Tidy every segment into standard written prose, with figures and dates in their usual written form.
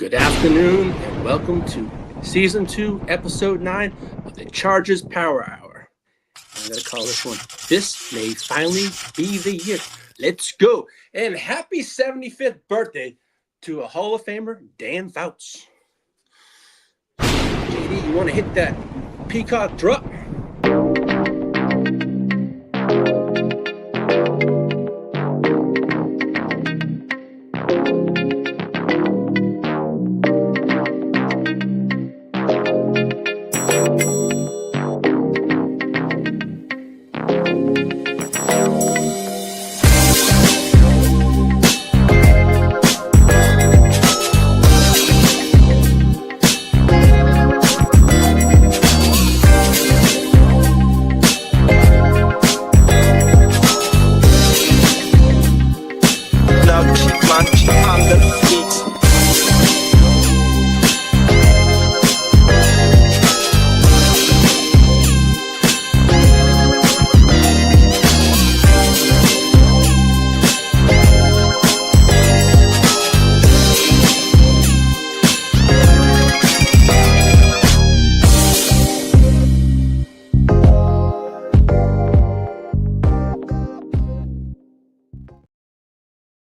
Good afternoon, and welcome to Season 2, Episode 9 of the Chargers Power Hour. I'm going to call this one, This May Finally Be the Year. Let's go. And happy 75th birthday to a Hall of Famer, Dan Fouts. JD, you want to hit that peacock drop?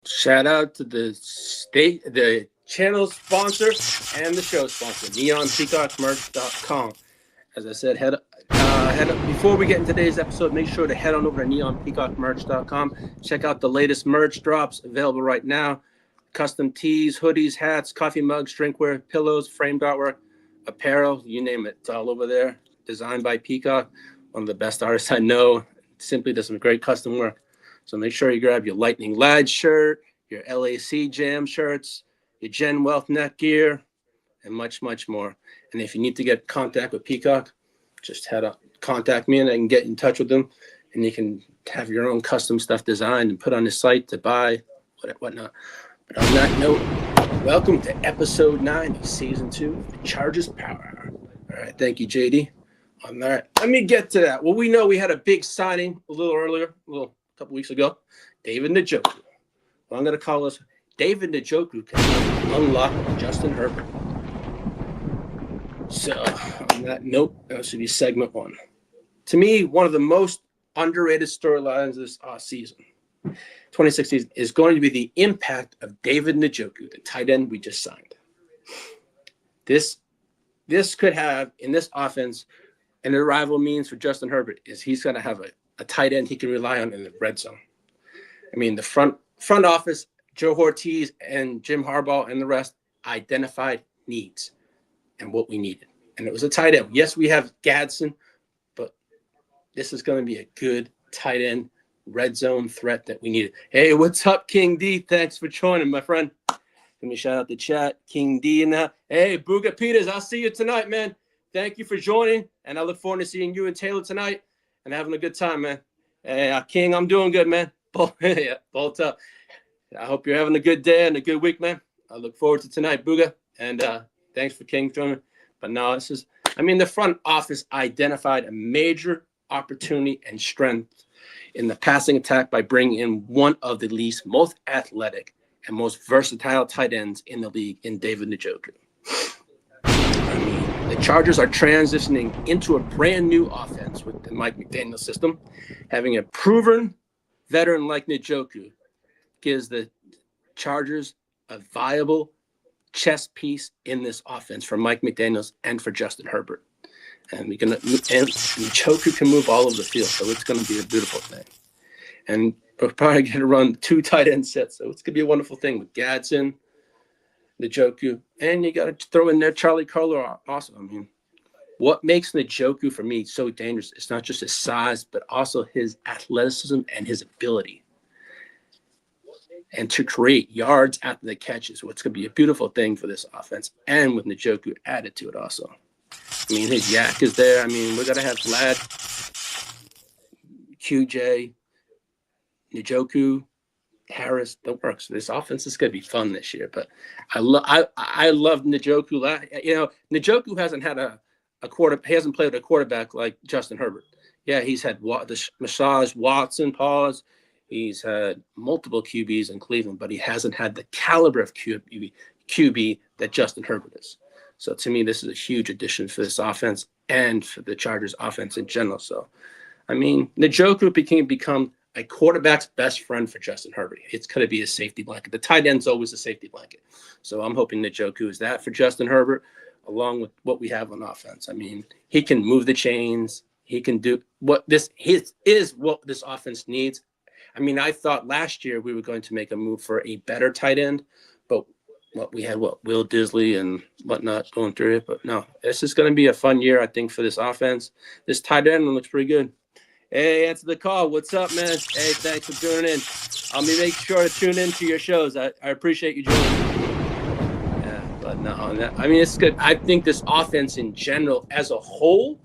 Shout out to the channel sponsor and the show sponsor, neonpeacockmerch.com. As I said, head up before we get into today's episode, make sure to head on over to neonpeacockmerch.com. Check out the latest merch drops available right now. Custom tees, hoodies, hats, coffee mugs, drinkware, pillows, framed artwork, apparel, you name it. It's all over there. Designed by Peacock, one of the best artists I know. Simply does some great custom work. So make sure you grab your Lightning Lad shirt, your LAC Jam shirts, your Gen Wealth neck gear, and much, much more. And if you need to get in contact with Peacock, just contact me and I can get in touch with them. And you can have your own custom stuff designed and put on the site to buy, whatnot. But on that note, welcome to Episode 9 of Season 2 of the Chargers Power Hour. All right, thank you, JD. On that, let me get to that. Well, we know we had a big signing a little earlier, couple weeks ago, David Njoku. Well, I'm going to call this David Njoku can unlock Justin Herbert. So on that note, that should be segment 1. To me, one of the most underrated storylines this season, 2016, is going to be the impact of David Njoku, the tight end we just signed. This could have, in this offense, an arrival means for Justin Herbert is he's going to have a tight end he can rely on in the red zone. I mean, the front office, Joe Ortiz and Jim Harbaugh and the rest identified needs and what we needed. And it was a tight end. Yes, we have Gadsden, but this is going to be a good tight end red zone threat that we needed. Hey, what's up, King D? Thanks for joining, my friend. Let me shout out the chat. King D in that. Hey, Booga Peters, I'll see you tonight, man. Thank you for joining, and I look forward to seeing you and Taylor tonight and having a good time, man. Hey, King, I'm doing good, man. Bolt up. I hope you're having a good day and a good week, man. I look forward to tonight, Booga. And thanks for King joining. But no, the front office identified a major opportunity and strength in the passing attack by bringing in one of the least most athletic and most versatile tight ends in the league in David Njoku. The Chargers are transitioning into a brand new offense with the Mike McDaniel system. Having a proven veteran like Njoku gives the Chargers a viable chess piece in this offense for Mike McDaniels and for Justin Herbert. And Njoku can move all over the field, so it's going to be a beautiful thing. And we're probably going to run 2 tight end sets, so it's going to be a wonderful thing with Gadsden, Njoku, and you got to throw in there Charlie Kolar also. I mean, what makes Njoku for me so dangerous? It's not just his size, but also his athleticism and his ability. And to create yards after the catches, what's going to be a beautiful thing for this offense, and with Njoku added to it also. I mean, his yak is there. I mean, we're going to have Vlad, QJ, Njoku, Harris, the works. This offense is going to be fun this year. But I love Njoku. You know, Njoku hasn't had he hasn't played with a quarterback like Justin Herbert. Yeah, he's had the massage Watson pause. He's had multiple QBs in Cleveland, but he hasn't had the caliber of QB QB that Justin Herbert is. So to me, this is a huge addition for this offense and for the Chargers offense in general. So, I mean, Njoku can become a quarterback's best friend for Justin Herbert. It's going to be a safety blanket. The tight end's always a safety blanket. So I'm hoping Njoku is that for Justin Herbert, along with what we have on offense. I mean, he can move the chains. He can do what this is what this offense needs. I mean, I thought last year we were going to make a move for a better tight end, but we had Will Disley and whatnot going through it. But no, this is going to be a fun year, I think, for this offense. This tight end looks pretty good. Hey, answer the call. What's up, man? Hey, thanks for tuning in. I'll be making sure to tune into your shows. I appreciate you joining. Yeah, but no, I mean, it's good. I think this offense in general, as a whole,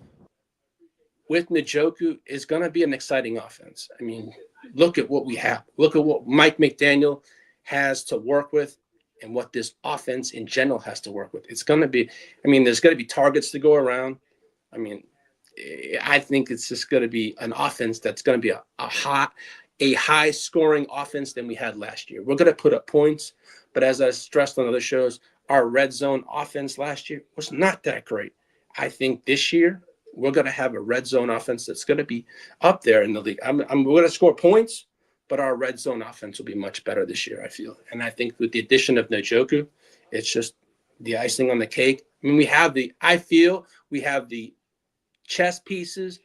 with Njoku, is going to be an exciting offense. I mean, look at what we have. Look at what Mike McDaniel has to work with and what this offense in general has to work with. It's going to be, I mean, there's going to be targets to go around. I mean, I think it's just going to be an offense that's going to be a high scoring offense than we had last year. We're going to put up points, but as I stressed on other shows, our red zone offense last year was not that great. I think this year we're going to have a red zone offense that's going to be up there in the league. We're going to score points, but our red zone offense will be much better this year, I feel. And I think with the addition of Njoku, it's just the icing on the cake. I mean, I feel we have the chess pieces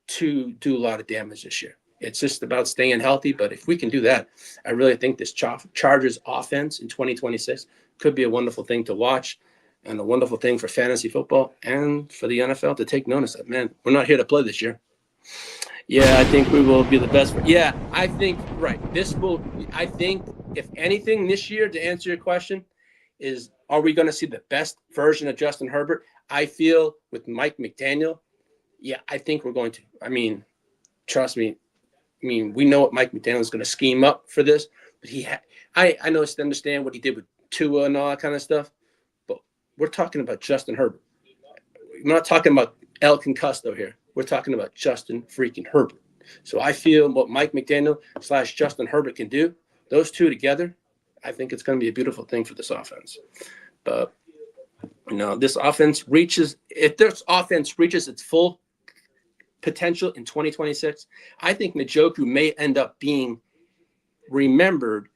to do a lot of damage this year. It's just about staying healthy, but if we can do that, I really think this Chargers offense in 2026 could be a wonderful thing to watch and a wonderful thing for fantasy football and for the NFL to take notice of. Man, we're not here to play this year. Yeah, I think we will be the best. Yeah, I think, right. I think, if anything this year, to answer your question, is are we going to see the best version of Justin Herbert? I feel with Mike McDaniel, yeah, I think we're going to. I mean, trust me. I mean, we know what Mike McDaniel is going to scheme up for this, but I know to understand what he did with Tua and all that kind of stuff, but we're talking about Justin Herbert. We're not talking about El Concusto here. We're talking about Justin freaking Herbert. So I feel what Mike McDaniel / Justin Herbert can do, those two together, I think it's going to be a beautiful thing for this offense. But, you know, if this offense reaches its full potential in 2026, I think Njoku may end up being remembered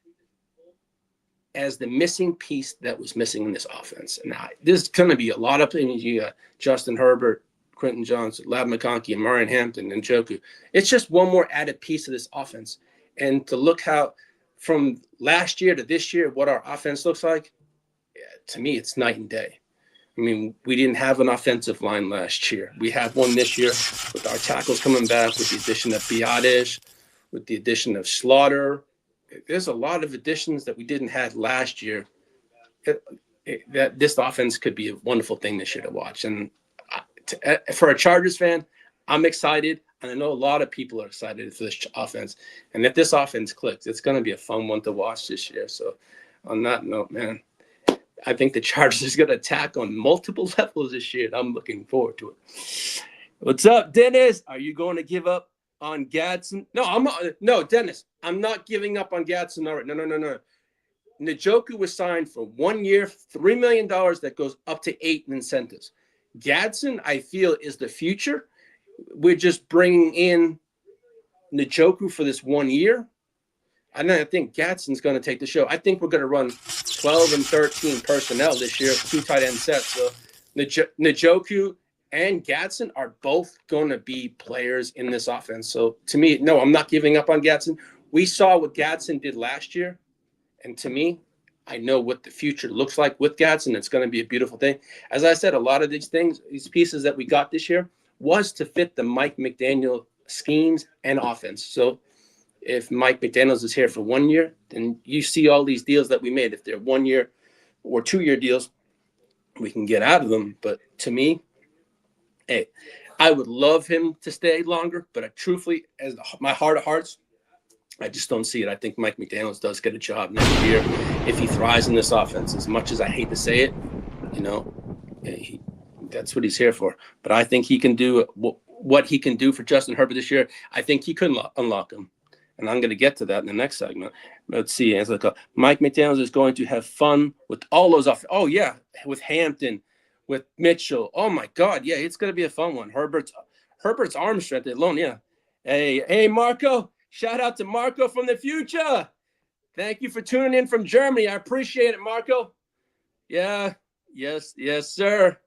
as the missing piece that was missing in this offense. Now, there's going to be a lot of things. You got Justin Herbert, Quentin Johnson, Ladd McConkey, and Marion Hampton, and Njoku. It's just one more added piece of this offense. And to look how from last year to this year, what our offense looks like, to me, it's night and day. I mean, we didn't have an offensive line last year. We have one this year with our tackles coming back, with the addition of Biadish, with the addition of Slaughter. There's a lot of additions that we didn't have last year. That this offense could be a wonderful thing this year to watch. And for a Chargers fan, I'm excited. And I know a lot of people are excited for this offense. And if this offense clicks, it's going to be a fun one to watch this year. So on that note, man, I think the Chargers is going to attack on multiple levels this year, and I'm looking forward to it. What's up, Dennis? Are you going to give up on Gadsden? No, Dennis, I'm not giving up on Gadsden. All right. No. Njoku was signed for 1 year, $3 million that goes up to 8 in incentives. Gadsden, I feel, is the future. We're just bringing in Njoku for this 1 year. And then I think Gadsden's going to take the show. I think we're going to run 12 and 13 personnel this year, 2 tight end sets. So Njoku and Gadsden are both going to be players in this offense. So to me, no, I'm not giving up on Gadsden. We saw what Gadsden did last year. And to me, I know what the future looks like with Gadsden. It's going to be a beautiful thing. As I said, a lot of these things, these pieces that we got this year was to fit the Mike McDaniel schemes and offense. So if Mike McDaniels is here for 1 year, then you see all these deals that we made. If they're 1 year or 2 year deals, we can get out of them. But to me, hey, I would love him to stay longer. But truthfully, as my heart of hearts, I just don't see it. I think Mike McDaniels does get a job next year if he thrives in this offense. As much as I hate to say it, you know, that's what he's here for. But I think he can do what he can do for Justin Herbert this year. I think he could unlock him. and I'm going to get to that in the next segment. Let's see. It's like Mike McDaniels is going to have fun with all those off. Oh yeah, with Hampton, with Mitchell. Oh my God, yeah, it's going to be a fun one. Herbert's arm strength alone. Yeah. Hey, Marco. Shout out to Marco from the future. Thank you for tuning in from Germany. I appreciate it, Marco. Yeah. Yes, sir.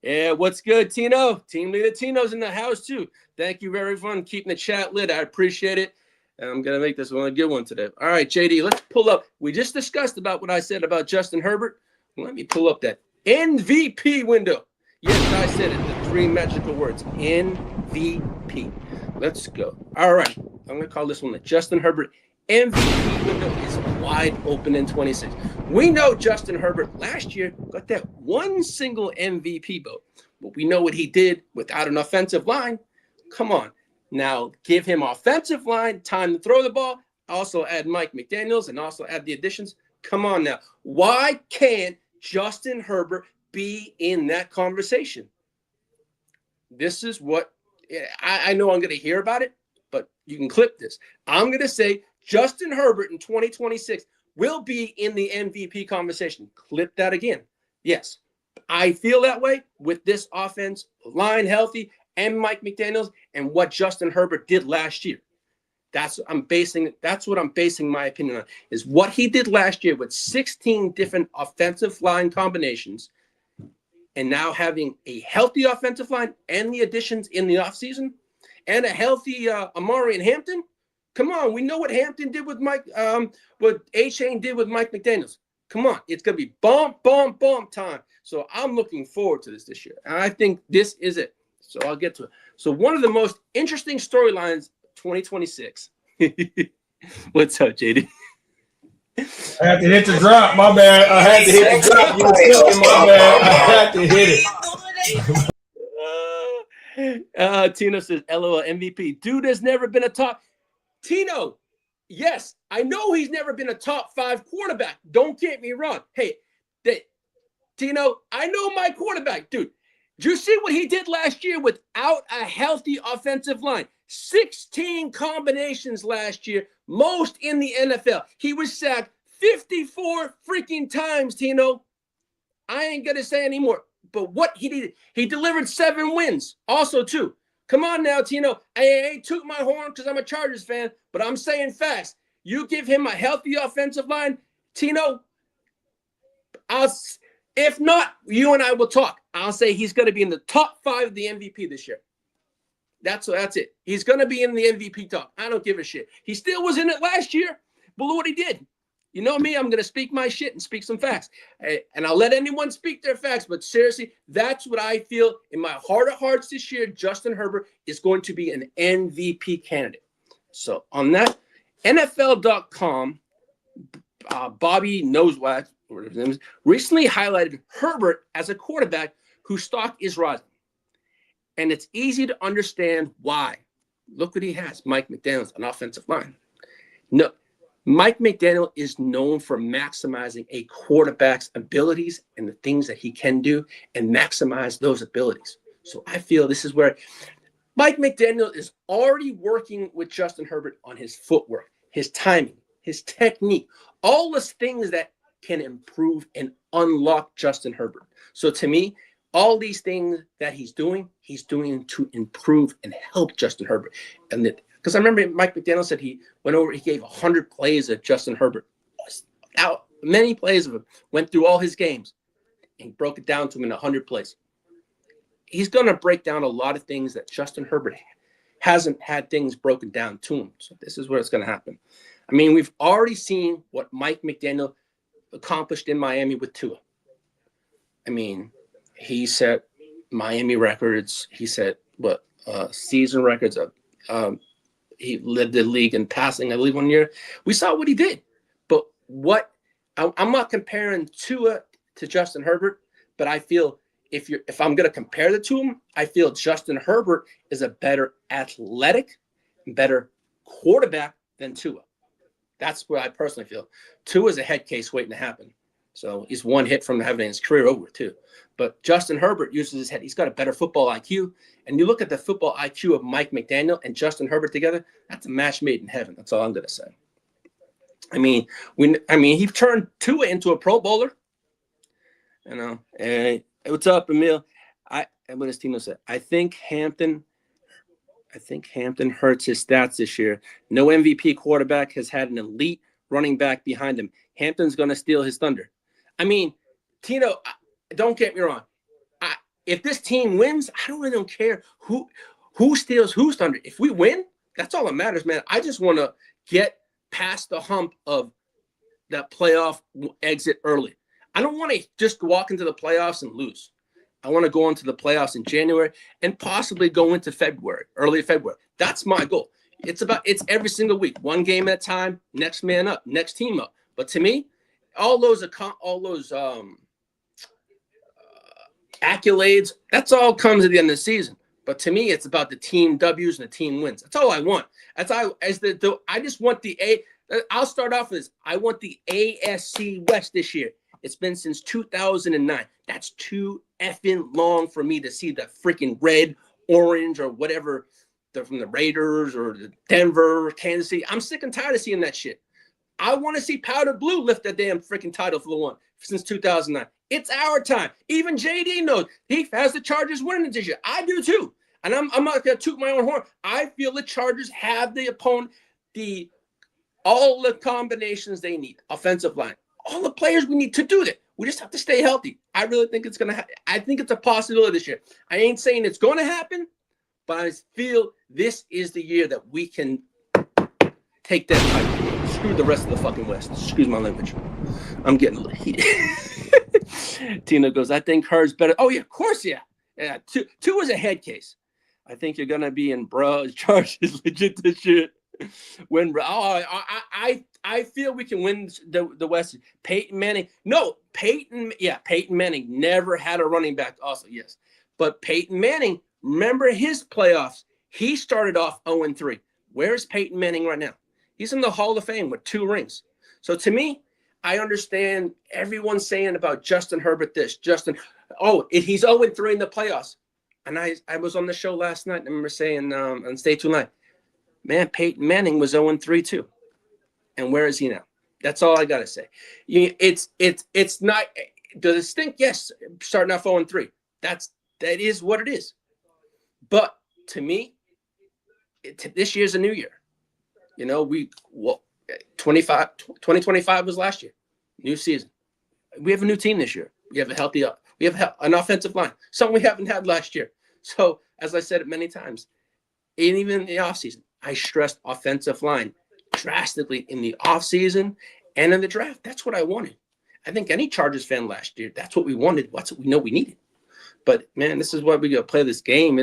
Yeah, what's good, Tino? Team leader Tino's in the house too. Thank you very much. Keeping the chat lit. I appreciate it. And I'm going to make this one a good one today. All right, JD, let's pull up. We just discussed about what I said about Justin Herbert. Let me pull up that MVP window. Yes, I said it. The 3 magical words. MVP. Let's go. All right. I'm going to call this one the Justin Herbert MVP window is wide open in 26. We know Justin Herbert last year got that one single MVP vote, but we know what he did without an offensive line. Come on. Now give him offensive line, time to throw the ball, also add Mike McDaniels and also add the additions. Come on now. Why can't Justin Herbert be in that conversation? This is what I know I'm going to hear about it, but you can clip this. I'm going to say Justin Herbert in 2026 will be in the MVP conversation. Clip that again. Yes, I feel that way with this offense, line healthy, and Mike McDaniels, and what Justin Herbert did last year. That's what I'm basing my opinion on, is what he did last year with 16 different offensive line combinations, and now having a healthy offensive line and the additions in the offseason, and a healthy Amari and Hampton. Come on, we know what Hampton did with Mike, what A-Chain did with Mike McDaniels. Come on, it's going to be bomb time. So I'm looking forward to this year. And I think this is it. So I'll get to it. So one of the most interesting storylines, 2026. What's up, JD? I had to hit the drop. My bad. I had to hit the drop. You were cooking. My bad. I had to hit it. Tino says, LOL, MVP. Dude has never been a top. Tino, yes, I know he's never been a top 5 quarterback. Don't get me wrong. Hey, Tino, I know my quarterback. Dude, did you see what he did last year without a healthy offensive line? 16 combinations last year, most in the NFL. He was sacked 54 freaking times, Tino. I ain't going to say anymore. But what he did, he delivered 7 wins also, too. Come on now, Tino. I ain't toot my horn because I'm a Chargers fan, but I'm saying fast. You give him a healthy offensive line, Tino, if not, you and I will talk. I'll say he's going to be in the top 5 of the MVP this year. That's it. He's going to be in the MVP talk. I don't give a shit. He still was in it last year, but look what he did. You know me, I'm going to speak my shit and speak some facts. And I'll let anyone speak their facts, but seriously, that's what I feel in my heart of hearts this year. Justin Herbert is going to be an MVP candidate. So on that, NFL.com, Bobby knows what, whatever his name is, recently highlighted Herbert as a quarterback whose stock is rising. And it's easy to understand why. Look what he has, Mike McDaniels, an offensive line. No, Mike McDaniel is known for maximizing a quarterback's abilities and the things that he can do and maximize those abilities. So I feel this is where Mike McDaniel is already working with Justin Herbert on his footwork, his timing, his technique, all those things that can improve and unlock Justin Herbert. So to me, all these things that he's doing to improve and help Justin Herbert. And that, because I remember Mike McDaniel said he gave 100 plays of Justin Herbert. Out many plays of him, went through all his games and broke it down to him in 100 plays. He's going to break down a lot of things that Justin Herbert hasn't had things broken down to him. So this is where it's going to happen. I mean, we've already seen what Mike McDaniel accomplished in Miami with Tua. I mean, he set Miami records. He set season records of. He led the league in passing, I believe, 1 year. We saw what he did. But I'm not comparing Tua to Justin Herbert, but I feel if I'm going to compare the two of them, I feel Justin Herbert is a better athletic, better quarterback than Tua. That's what I personally feel. Tua is a head case waiting to happen. So he's one hit from having his career over too. But Justin Herbert uses his head. He's got a better football IQ. And you look at the football IQ of Mike McDaniel and Justin Herbert together, that's a match made in heaven. That's all I'm going to say. I mean, he turned Tua into a Pro Bowler. You know, hey, what's up, Emil? What does Tino say? I think Hampton hurts his stats this year. No MVP quarterback has had an elite running back behind him. Hampton's going to steal his thunder. I mean, Tino, don't get me wrong. If this team wins, I don't really care who steals whose thunder. If we win, that's all that matters, man. I just want to get past the hump of that playoff exit early. I don't want to just walk into the playoffs and lose. I want to go into the playoffs in January and possibly go into February, early February. That's my goal. It's every single week, one game at a time, next man up, next team up. But to me, all those accolades, that's all comes at the end of the season. But to me, it's about the team W's and the team wins. That's all I want. I just want I'll start off with this. I want the AFC West this year. It's been since 2009. That's too effing long for me to see the freaking red, orange, or whatever from the Raiders or the Denver, Kansas City. I'm sick and tired of seeing that shit. I want to see powder blue lift that damn freaking title for the one since 2009. It's our time. Even JD knows he has the Chargers winning this year. I do too. And I'm not going to toot my own horn. I feel the Chargers have the opponent, all the combinations they need, offensive line, all the players we need to do that. We just have to stay healthy. I really think it's going to happen. I think it's a possibility this year. I ain't saying it's going to happen, but I feel this is the year that we can take that title. Screw the rest of the fucking West. Excuse my language. I'm getting a little heated. Tina goes, I think Hurts better. Oh, yeah, of course, yeah. Yeah, two is a head case. I think you're going to be in Chargers legit this year. I feel we can win the West. Peyton Manning. No, Peyton Manning never had a running back also, yes. But Peyton Manning, remember his playoffs. He started off 0-3. Where's Peyton Manning right now? He's in the Hall of Fame with 2 rings. So to me, I understand everyone saying about Justin Herbert this. He's 0-3 in the playoffs. And I was on the show last night. I remember saying on Stay Tuned Live, man, Peyton Manning was 0-3 too. And where is he now? That's all I gotta say. It's not. Does it stink? Yes, starting off 0-3. That is what it is. But to me, this year's a new year. 2025 was last year. New season. We have a new team this year. We have an offensive line, something we haven't had last year. So, as I said it many times, and even in the offseason, I stressed offensive line drastically in the offseason and in the draft. That's what I wanted. I think any Chargers fan last year, that's what we wanted. That's what we know we needed. But, man, this is why we got to play this game.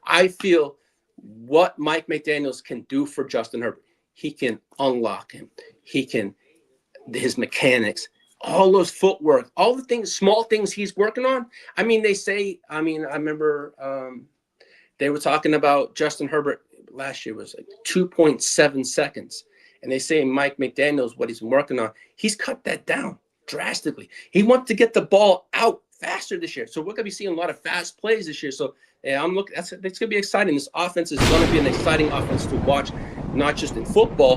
I feel what Mike McDaniels can do for Justin Herbert. He can unlock him. His mechanics, all those footwork, all the things, small things he's working on. I remember they were talking about Justin Herbert last year was like 2.7 seconds. And they say Mike McDaniels, what he's been working on, he's cut that down drastically. He wants to get the ball out faster this year. So we're going to be seeing a lot of fast plays this year. So I'm looking, it's going to be exciting. This offense is going to be an exciting offense to watch, not just in football,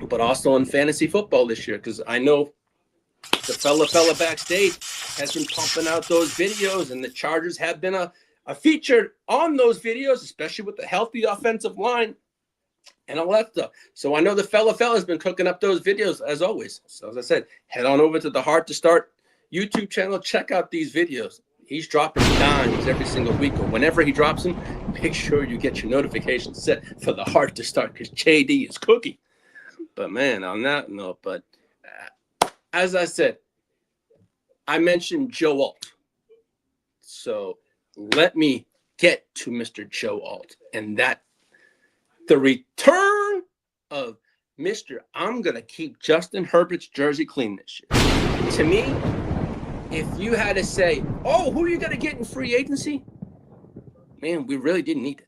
but also in fantasy football this year. Because I know the fella backstage has been pumping out those videos, and the Chargers have been a feature on those videos, especially with the healthy offensive line and all that stuff. So I know the fella has been cooking up those videos as always. So as I said, head on over to the Hard to Start YouTube channel. Check out these videos. He's dropping dimes every single week, or whenever he drops them, make sure you get your notifications set for the Hard to Start, because JD is cooking. But man, on that note, as I said, I mentioned Joe Alt. So let me get to Mr. Joe Alt, and that the return of Mr. I'm going to keep Justin Herbert's jersey clean this year. To me, if you had to say, who are you going to get in free agency? Man, we really didn't need it.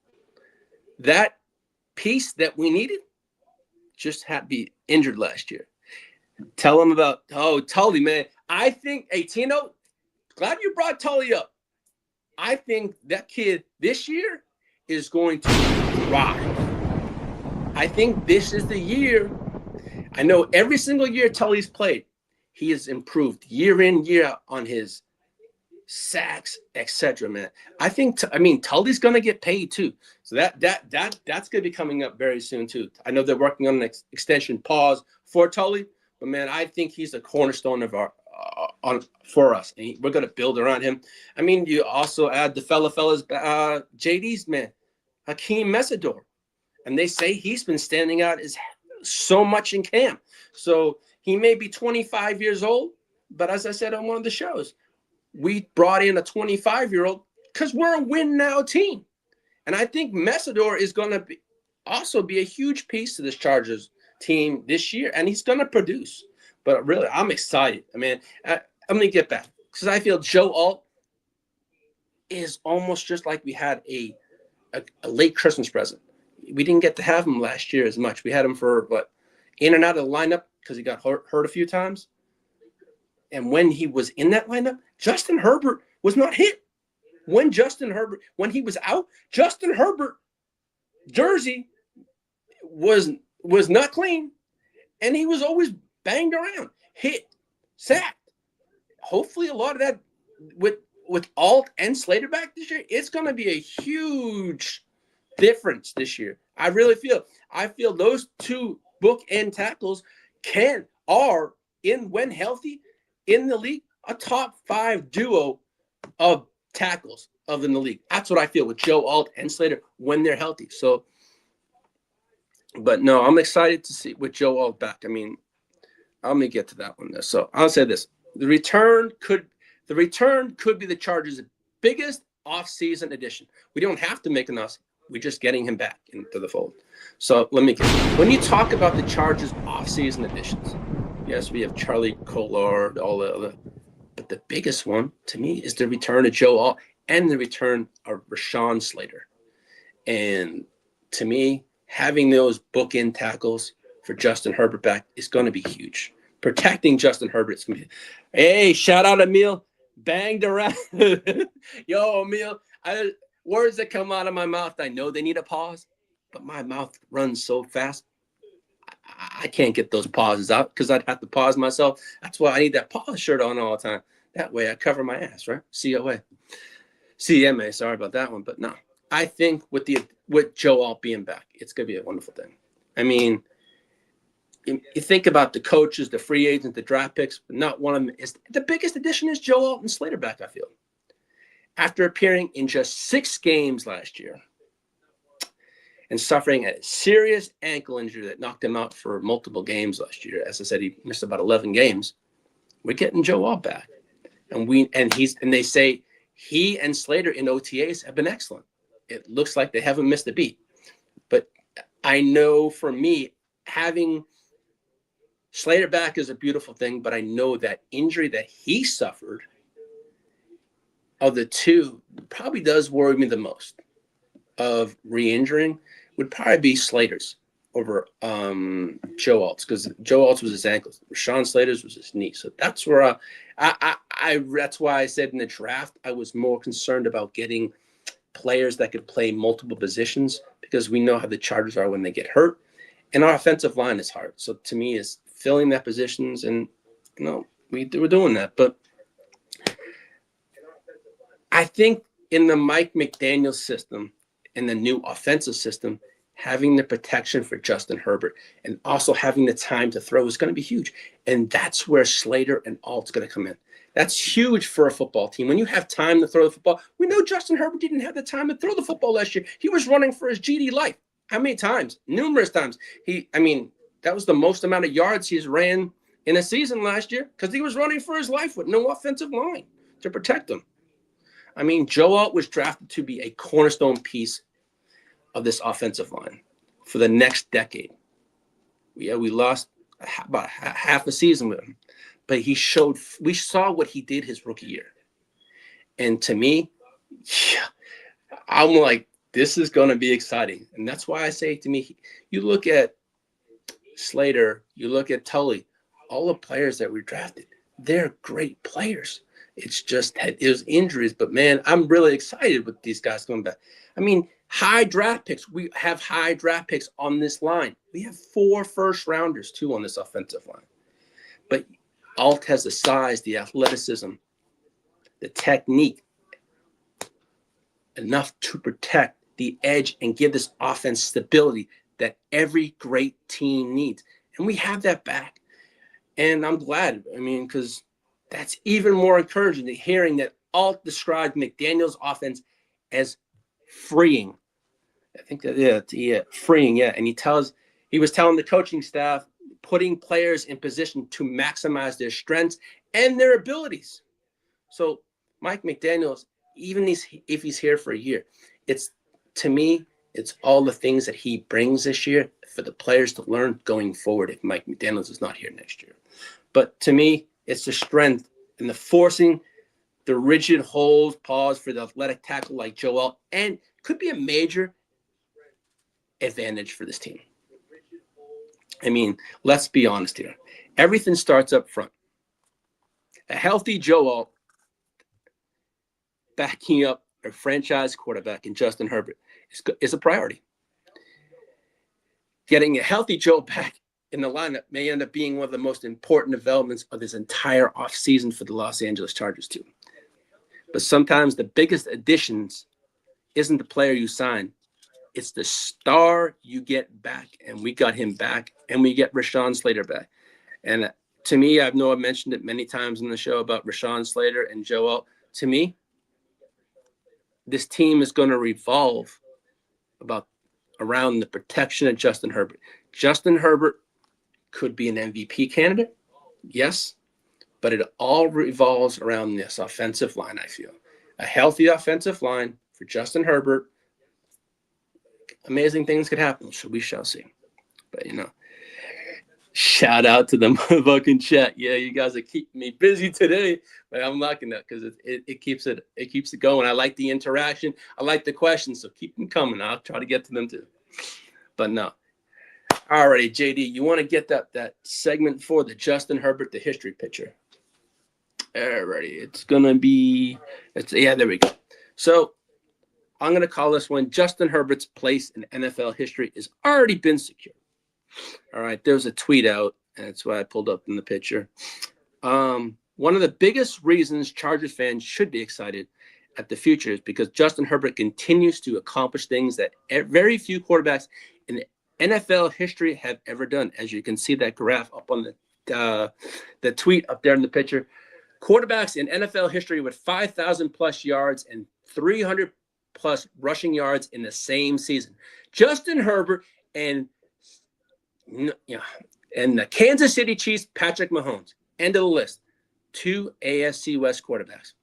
That piece that we needed just had to be injured last year. Tell him about Tully, man. I think, hey Tino, glad you brought Tully up. I think that kid this year is going to thrive. I think this is the year. I know every single year Tully's played, he has improved year in, year out on his sacks, etc. Man, I think Tully's going to get paid too. So that's going to be coming up very soon too. I know they're working on an extension pause for Tully, but man, I think he's the cornerstone of our for us, and we're going to build around him. I mean, you also add the fellas, JD's man, Hakeem Messidor, and they say he's been standing out as so much in camp. So he may be 25 years old, but as I said on one of the shows, we brought in a 25-year-old because we're a win now team. And I think Messidor is going to also be a huge piece to this Chargers team this year, and he's going to produce. But really, I'm excited. I mean, I'm going to get back because I feel Joe Alt is almost just like we had a late Christmas present. We didn't get to have him last year as much. We had him for, in and out of the lineup because he got hurt a few times. And when he was in that lineup, Justin Herbert was not hit. When he was out, Justin Herbert jersey was not clean, and he was always banged around, hit, sacked. Hopefully a lot of that with Alt and Slater back this year, it's going to be a huge difference this year. I really feel. I feel those two bookend tackles are when healthy in the league, a top 5 duo of tackles in the league. That's what I feel with Joe Alt and Slater when they're healthy. So, but no, I'm excited to see with Joe Alt back. I mean, I'm gonna get to that one there. So I'll say this: the return could be the Chargers' biggest off-season addition. We don't have to make an off. We're just getting him back into the fold. So when you talk about the Chargers' off-season additions, yes, we have Charlie Kolar, all the other, but the biggest one to me is the return of Joe Alt and the return of Rashawn Slater. And to me, having those bookend tackles for Justin Herbert back is going to be huge. Protecting Justin Herbert is going to be. Hey, shout out Emil, banged around. Yo, Emil, words that come out of my mouth, I know they need a pause, but my mouth runs so fast. I can't get those pauses out because I'd have to pause myself. That's why I need that pause shirt on all the time. That way I cover my ass, right? CMA, sorry about that one. But no, I think with Joe Alt being back, it's going to be a wonderful thing. I mean, you think about the coaches, the free agents, the draft picks, but not one of them is the biggest addition is Joe Alt and Slater back, I feel. After appearing in just 6 games last year and suffering a serious ankle injury that knocked him out for multiple games last year. As I said, he missed about 11 games. We're getting Joe Alt back. And they say he and Slater in OTAs have been excellent. It looks like they haven't missed a beat. But I know for me, having Slater back is a beautiful thing, but I know that injury that he suffered of the two probably does worry me the most of re-injuring would probably be Slater's over Joe Alt's because Joe Alt's was his ankles. Rashawn Slater's was his knee. So that's where that's why I said in the draft I was more concerned about getting players that could play multiple positions because we know how the Chargers are when they get hurt. And our offensive line is hard. So to me is filling that positions and we're doing that. But I think in the Mike McDaniel system, in the new offensive system, having the protection for Justin Herbert and also having the time to throw is going to be huge. And that's where Slater and Alt's going to come in. That's huge for a football team. When you have time to throw the football, we know Justin Herbert didn't have the time to throw the football last year. He was running for his GD life. How many times? Numerous times. That was the most amount of yards he's ran in a season last year because he was running for his life with no offensive line to protect him. Joe Alt was drafted to be a cornerstone piece of this offensive line for the next decade. Yeah, we lost about half a season with him, but we saw what he did his rookie year. And to me, I'm like, this is going to be exciting. And that's why I say to me, you look at Slater, you look at Tully, all the players that we drafted, they're great players. It's just it was injuries, but man, I'm really excited with these guys coming back. I mean, high draft picks. We have high draft picks on this line. We have 4 first-rounders too on this offensive line. But Alt has the size, the athleticism, the technique, enough to protect the edge and give this offense stability that every great team needs. And we have that back. And I'm glad, because that's even more encouraging to hearing that Alt described McDaniel's offense as freeing. I think that, freeing, yeah. And he was telling the coaching staff, putting players in position to maximize their strengths and their abilities. So Mike McDaniels, even if he's here for a year, to me, it's all the things that he brings this year for the players to learn going forward if Mike McDaniels is not here next year. But to me, it's the strength and the forcing the rigid holds, pause for the athletic tackle like Joel, and could be a major advantage for this team. Let's be honest here. Everything starts up front. A healthy Joel backing up a franchise quarterback in Justin Herbert is a priority. Getting a healthy Joe back in the lineup may end up being one of the most important developments of this entire offseason for the Los Angeles Chargers too. But sometimes the biggest additions isn't the player you sign. It's the star you get back. And we got him back, and we get Rashawn Slater back. And to me, I know I've mentioned it many times in the show about Rashawn Slater and Joel. To me, this team is going to revolve around the protection of Justin Herbert. Justin Herbert could be an MVP candidate, yes, but it all revolves around this offensive line, I feel. A healthy offensive line for Justin Herbert, amazing things could happen, so we shall see. But, shout out to the motherfucking chat. Yeah, you guys are keeping me busy today, but I'm liking that because it keeps it going. I like the interaction. I like the questions, so keep them coming. I'll try to get to them too. But no. All righty, JD, you want to get that segment for the Justin Herbert, the history picture? All righty, it's going to be there we go. So I'm going to call this one Justin Herbert's place in NFL history has already been secured. All right, there's a tweet out, and that's why I pulled up in the picture. One of the biggest reasons Chargers fans should be excited at the future is because Justin Herbert continues to accomplish things that very few quarterbacks in NFL history have ever done. As you can see that graph up on the tweet up there in the picture. Quarterbacks in NFL history with 5,000 plus yards and 300 plus rushing yards in the same season. Justin Herbert and the Kansas City Chiefs, Patrick Mahomes. End of the list. 2 AFC West quarterbacks.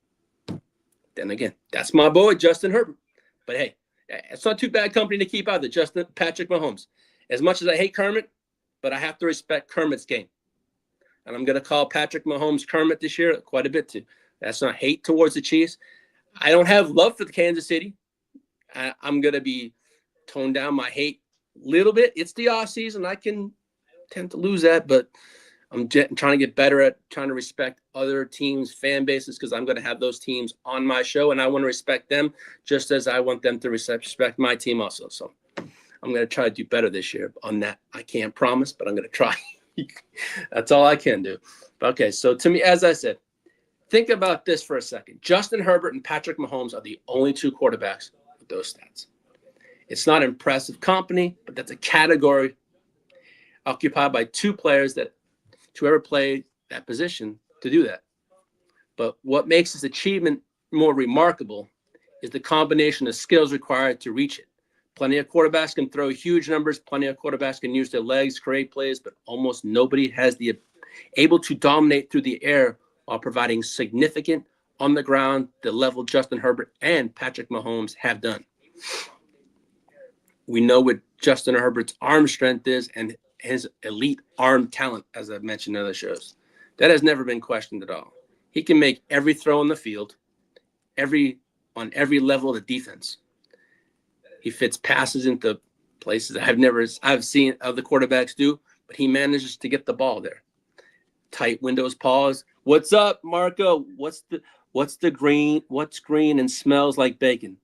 Then again, that's my boy, Justin Herbert. But hey, it's not too bad company to keep out there, Patrick Mahomes. As much as I hate Kermit, but I have to respect Kermit's game. And I'm going to call Patrick Mahomes Kermit this year quite a bit too. That's not hate towards the Chiefs. I don't have love for the Kansas City. I'm going to be toned down my hate a little bit. It's the off season. I can tend to lose that, but I'm trying to get better at trying to respect other teams' fan bases because I'm going to have those teams on my show, and I want to respect them just as I want them to respect my team also. So I'm going to try to do better this year on that. I can't promise, but I'm going to try. That's all I can do. Okay, so to me, as I said, think about this for a second. Justin Herbert and Patrick Mahomes are the only 2 quarterbacks with those stats. It's not impressive company, but that's a category occupied by 2 players that to ever play that position to do that. But what makes this achievement more remarkable is the combination of skills required to reach it. Plenty of quarterbacks can throw huge numbers. Plenty of quarterbacks can use their legs, create plays, but almost nobody has the able to dominate through the air while providing significant on the ground the level Justin Herbert and Patrick Mahomes have done. We know what Justin Herbert's arm strength is and his elite arm talent, as I've mentioned in other shows. That has never been questioned at all. He can make every throw on the field, on every level of the defense. He fits passes into places I've seen other quarterbacks do, but he manages to get the ball there. Tight windows, pause. What's up, Marco? What's green and smells like bacon?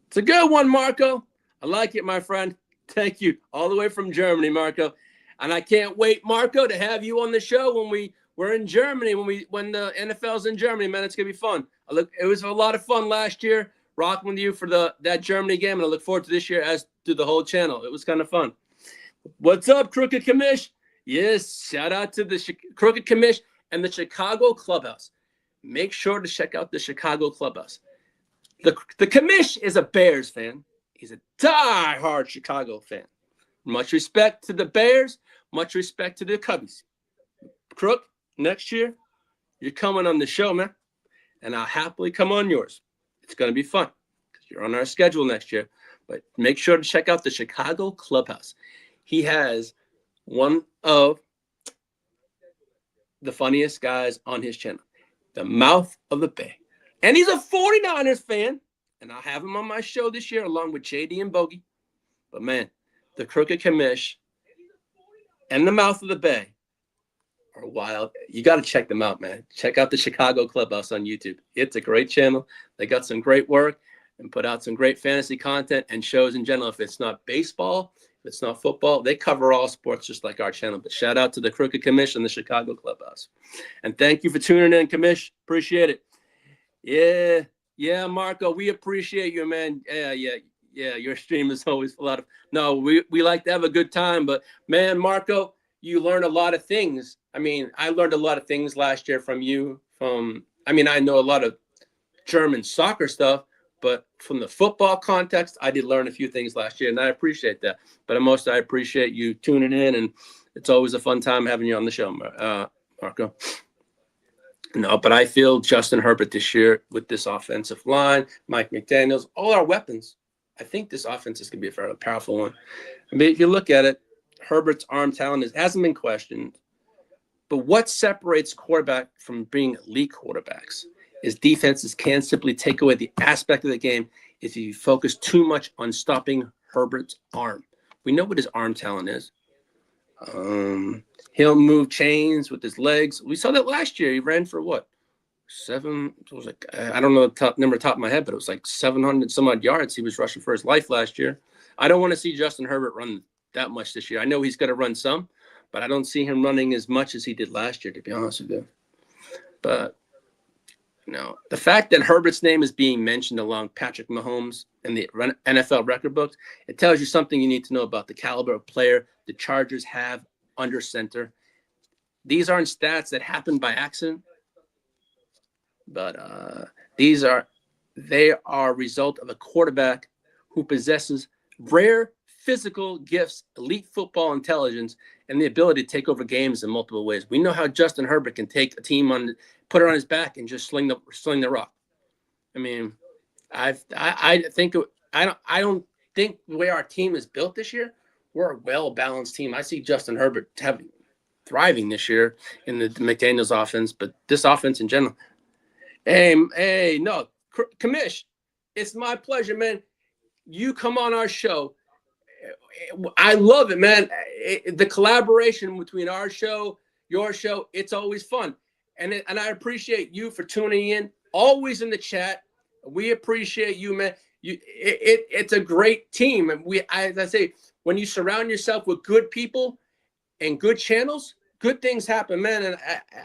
It's a good one, Marco. I like it, my friend. Thank you. All the way from Germany, Marco. And I can't wait, Marco, to have you on the show when we're in Germany, when the NFL's in Germany, man. It's gonna be fun. It was a lot of fun last year rocking with you for that Germany game, and I look forward to this year, as do the whole channel. It was kind of fun. What's up, Crooked Commish? Yes, shout out to the Crooked Commish and the Chicago Clubhouse. Make sure to check out the Chicago Clubhouse. The Commish is a Bears fan. He's a die-hard Chicago fan. Much respect to the Bears. Much respect to the Cubbies. Crook, next year, you're coming on the show, man. And I'll happily come on yours. It's going to be fun because you're on our schedule next year. But make sure to check out the Chicago Clubhouse. He has one of the funniest guys on his channel, the Mouth of the Bay. And he's a 49ers fan. And I'll have him on my show this year along with JD and Bogey. But, man, the Crooked Commish and the Mouth of the Bay are wild. You got to check them out, man. Check out the Chicago Clubhouse on YouTube. It's a great channel. They got some great work and put out some great fantasy content and shows in general. If it's not baseball, if it's not football, they cover all sports just like our channel. But shout out to the Crooked Commish and the Chicago Clubhouse. And thank you for tuning in, Commish. Appreciate it. Yeah, Marco, we appreciate you, man. Yeah. Your stream is always a lot of. No, we like to have a good time, but man, Marco, you learn a lot of things. I mean, I learned a lot of things last year from you. I know a lot of German soccer stuff, but from the football context, I did learn a few things last year, and I appreciate that. But I appreciate you tuning in, and it's always a fun time having you on the show, Marco. No, but I feel Justin Herbert this year with this offensive line, Mike McDaniels, all our weapons. I think this offense is going to be a fairly powerful one. I mean, if you look at it, Herbert's arm talent hasn't been questioned. But what separates quarterback from being elite quarterbacks is defenses can simply take away the aspect of the game if you focus too much on stopping Herbert's arm. We know what his arm talent is. He'll move chains with his legs. We saw that last year. He ran for what? I don't know the number top of my head, but it was like 700 some odd yards. He was rushing for his life last year. I don't want to see Justin Herbert run that much this year. I know he's going to run some, but I don't see him running as much as he did last year, to be honest with you. But the fact that Herbert's name is being mentioned along Patrick Mahomes in the NFL record books, it tells you something you need to know about the caliber of player the Chargers have under center. These aren't stats that happen by accident, but they are a result of a quarterback who possesses rare physical gifts, elite football intelligence, and the ability to take over games in multiple ways. We know how Justin Herbert can take a team put it on his back and just sling the rock. I mean, I don't think the way our team is built this year, we're a well-balanced team. I see Justin Herbert thriving this year in the McDaniels offense, but this offense in general. No, Commish, it's my pleasure, man. You come on our show. I love it, man. The collaboration between our show, your show, it's always fun. And I appreciate you for tuning in, always in the chat. We appreciate you, man. It's a great team. And as I say, when you surround yourself with good people and good channels, good things happen, man. And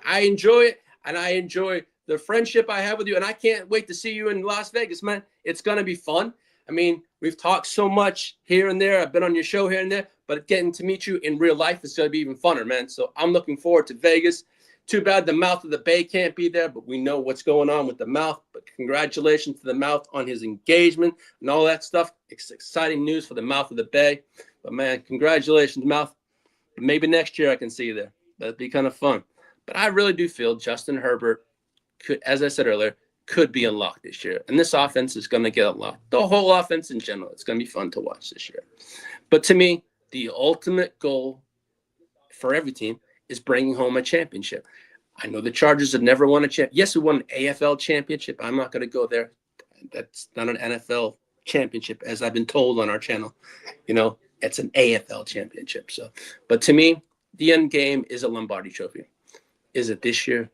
I enjoy it. And I enjoy the friendship I have with you. And I can't wait to see you in Las Vegas, man. It's going to be fun. I mean, we've talked so much here and there. I've been on your show here and there, but getting to meet you in real life is going to be even funner, man. So I'm looking forward to Vegas. Too bad the Mouth of the Bay can't be there, but we know what's going on with the Mouth. But congratulations to the Mouth on his engagement and all that stuff. It's exciting news for the Mouth of the Bay. But, man, congratulations, Mouth. Maybe next year I can see you there. That'd be kind of fun. But I really do feel Justin Herbert could, as I said earlier, could be unlocked this year. And this offense is going to get unlocked. The whole offense in general, it's going to be fun to watch this year. But to me, the ultimate goal for every team is bringing home a championship. I know the Chargers have never won a championship. Yes, we won an AFL championship. I'm not going to go there. That's not an NFL championship, as I've been told on our channel. It's an AFL championship. So, but to me, the end game is a Lombardi trophy. Is it this year?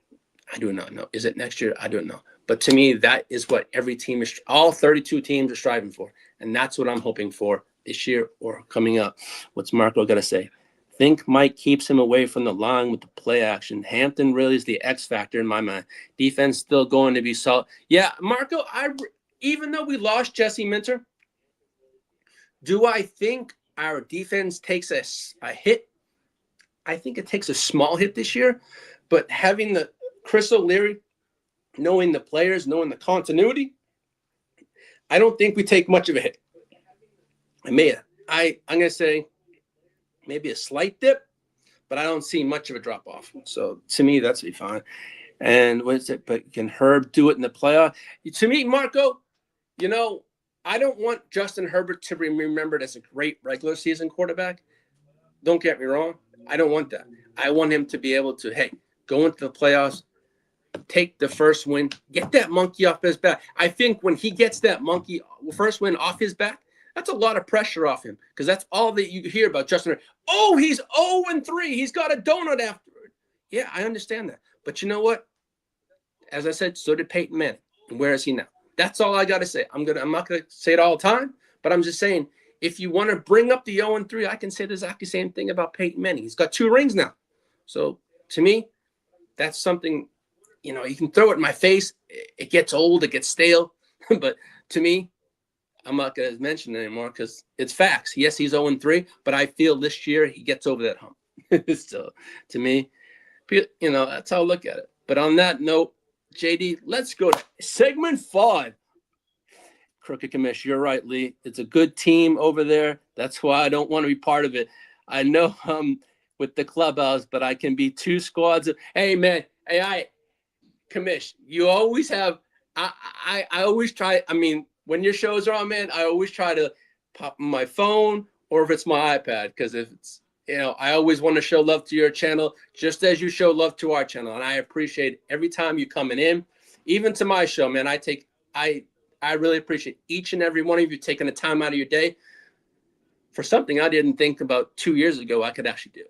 I do not know. Is it next year? I don't know. But to me, that is what every team is, all 32 teams are striving for. And that's what I'm hoping for this year or coming up. What's Marco got to say? Think Mike keeps him away from the line with the play action. Hampton really is the X factor in my mind. Defense still going to be solid. Yeah, Marco, even though we lost Jesse Minter, do I think our defense takes a hit? I think it takes a small hit this year. But having the Chris O'Leary, knowing the players, knowing the continuity, I don't think we take much of a hit. I'm going to say maybe a slight dip, but I don't see much of a drop off. So to me, that's be fine. And what is it? But can Herb do it in the playoff? To me, Marco, I don't want Justin Herbert to be remembered as a great regular season quarterback. Don't get me wrong. I don't want that. I want him to be able to, hey, go into the playoffs, take the first win, get that monkey off his back. I think when he gets that first win off his back, that's a lot of pressure off him because that's all that you hear about Justin Herbert. Oh, he's 0-3. He's got a donut afterward. Yeah, I understand that. But you know what? As I said, so did Peyton Manning. And where is he now? That's all I got to say. I'm not going to say it all the time, but I'm just saying, if you want to bring up the 0-3, I can say the exactly same thing about Peyton Manning. He's got 2 rings now. So to me, that's something, you can throw it in my face. It gets old, it gets stale. But to me, I'm not going to mention it anymore because it's facts. Yes, he's 0-3, but I feel this year he gets over that hump. So to me, that's how I look at it. But on that note, JD, let's go to segment 5. Crooked Commish, you're right, Lee. It's a good team over there. That's why I don't want to be part of it. I know with the clubhouse, but I can be 2 squads. Hey, man. Hey, Commish, you always have – I always try – I mean, when your shows are on, man, I always try to pop my phone or if it's my iPad because if it's – I always want to show love to your channel just as you show love to our channel. And I appreciate every time you coming in, even to my show, man. I really appreciate each and every one of you taking the time out of your day for something I didn't think about 2 years ago I could actually do.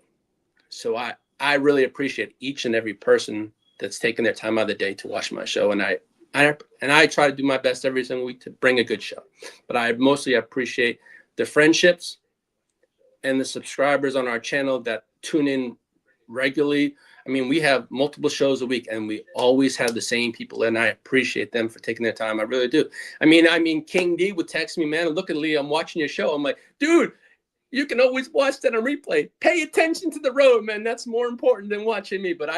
So I really appreciate each and every person that's taking their time out of the day to watch my show. And I try to do my best every single week to bring a good show. But I mostly appreciate the friendships and the subscribers on our channel that tune in regularly. I mean, we have multiple shows a week and we always have the same people. And I appreciate them for taking their time. I really do. I mean, King D would text me, man, look at Lee, I'm watching your show. I'm like, dude, you can always watch that on replay. Pay attention to the road, man. That's more important than watching me. But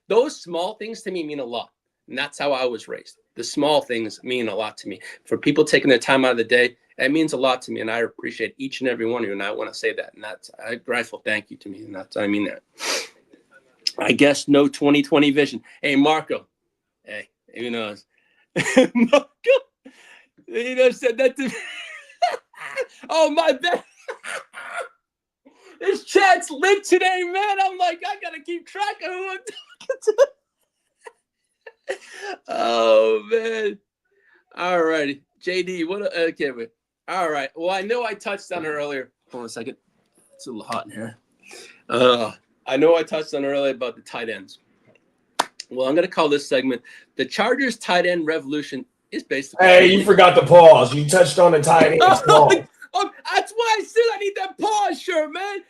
those small things to me mean a lot. And that's how I was raised. The small things mean a lot to me. For people taking their time out of the day, it means a lot to me. And I appreciate each and every one of you. And I want to say that. And that's a grateful thank you to me. And I mean that. I guess no 2020 vision. Hey, Marco. Hey, who knows? Marco, said that to me. Oh, my bad. This chat's lit today, man. I'm like, I got to keep track of who I'm talking to. Oh, man. All righty. JD, okay, wait. All right. Well, I know I touched on it earlier. Hold on a second. It's a little hot in here. I know I touched on earlier about the tight ends. Well, I'm going to call this segment the Chargers tight end revolution is basically. Hey, you forgot the pause. You touched on the tight end. That's why I said I need that pause shirt, man.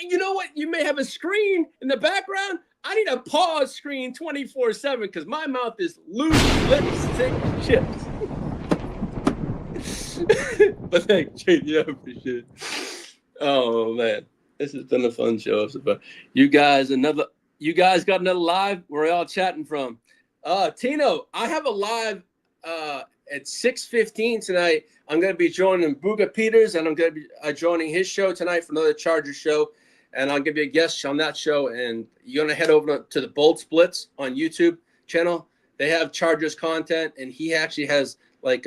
You know what? You may have a screen in the background. I need a pause screen 24/7 because my mouth is loose, lipstick, chips. But thank you, JD. I appreciate it. Oh, man. This has been a fun show. But you guys got another live? Where are y'all chatting from? Tino, I have a live at 6:15 tonight. I'm going to be joining Booga Peters, and I'm going to be joining his show tonight for another Chargers show. And I'll give you a guest on that show. And you're going to head over to the Bold Splits on YouTube channel. They have Chargers content, and he actually has like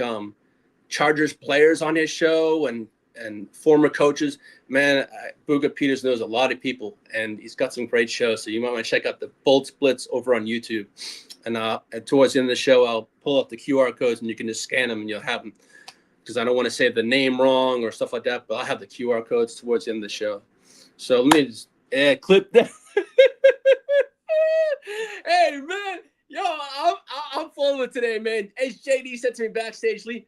Chargers players on his show and former coaches. Man, Booga Peters knows a lot of people, and he's got some great shows. So you might want to check out the Bold Splits over on YouTube. And towards the end of the show, I'll pull up the QR codes, and you can just scan them, and you'll have them. Because I don't want to say the name wrong or stuff like that, but I'll have the QR codes towards the end of the show. So let me just Yeah, clip that. Hey, man. Yo, I'm full of it today, man. As JD said to me backstage, Lee,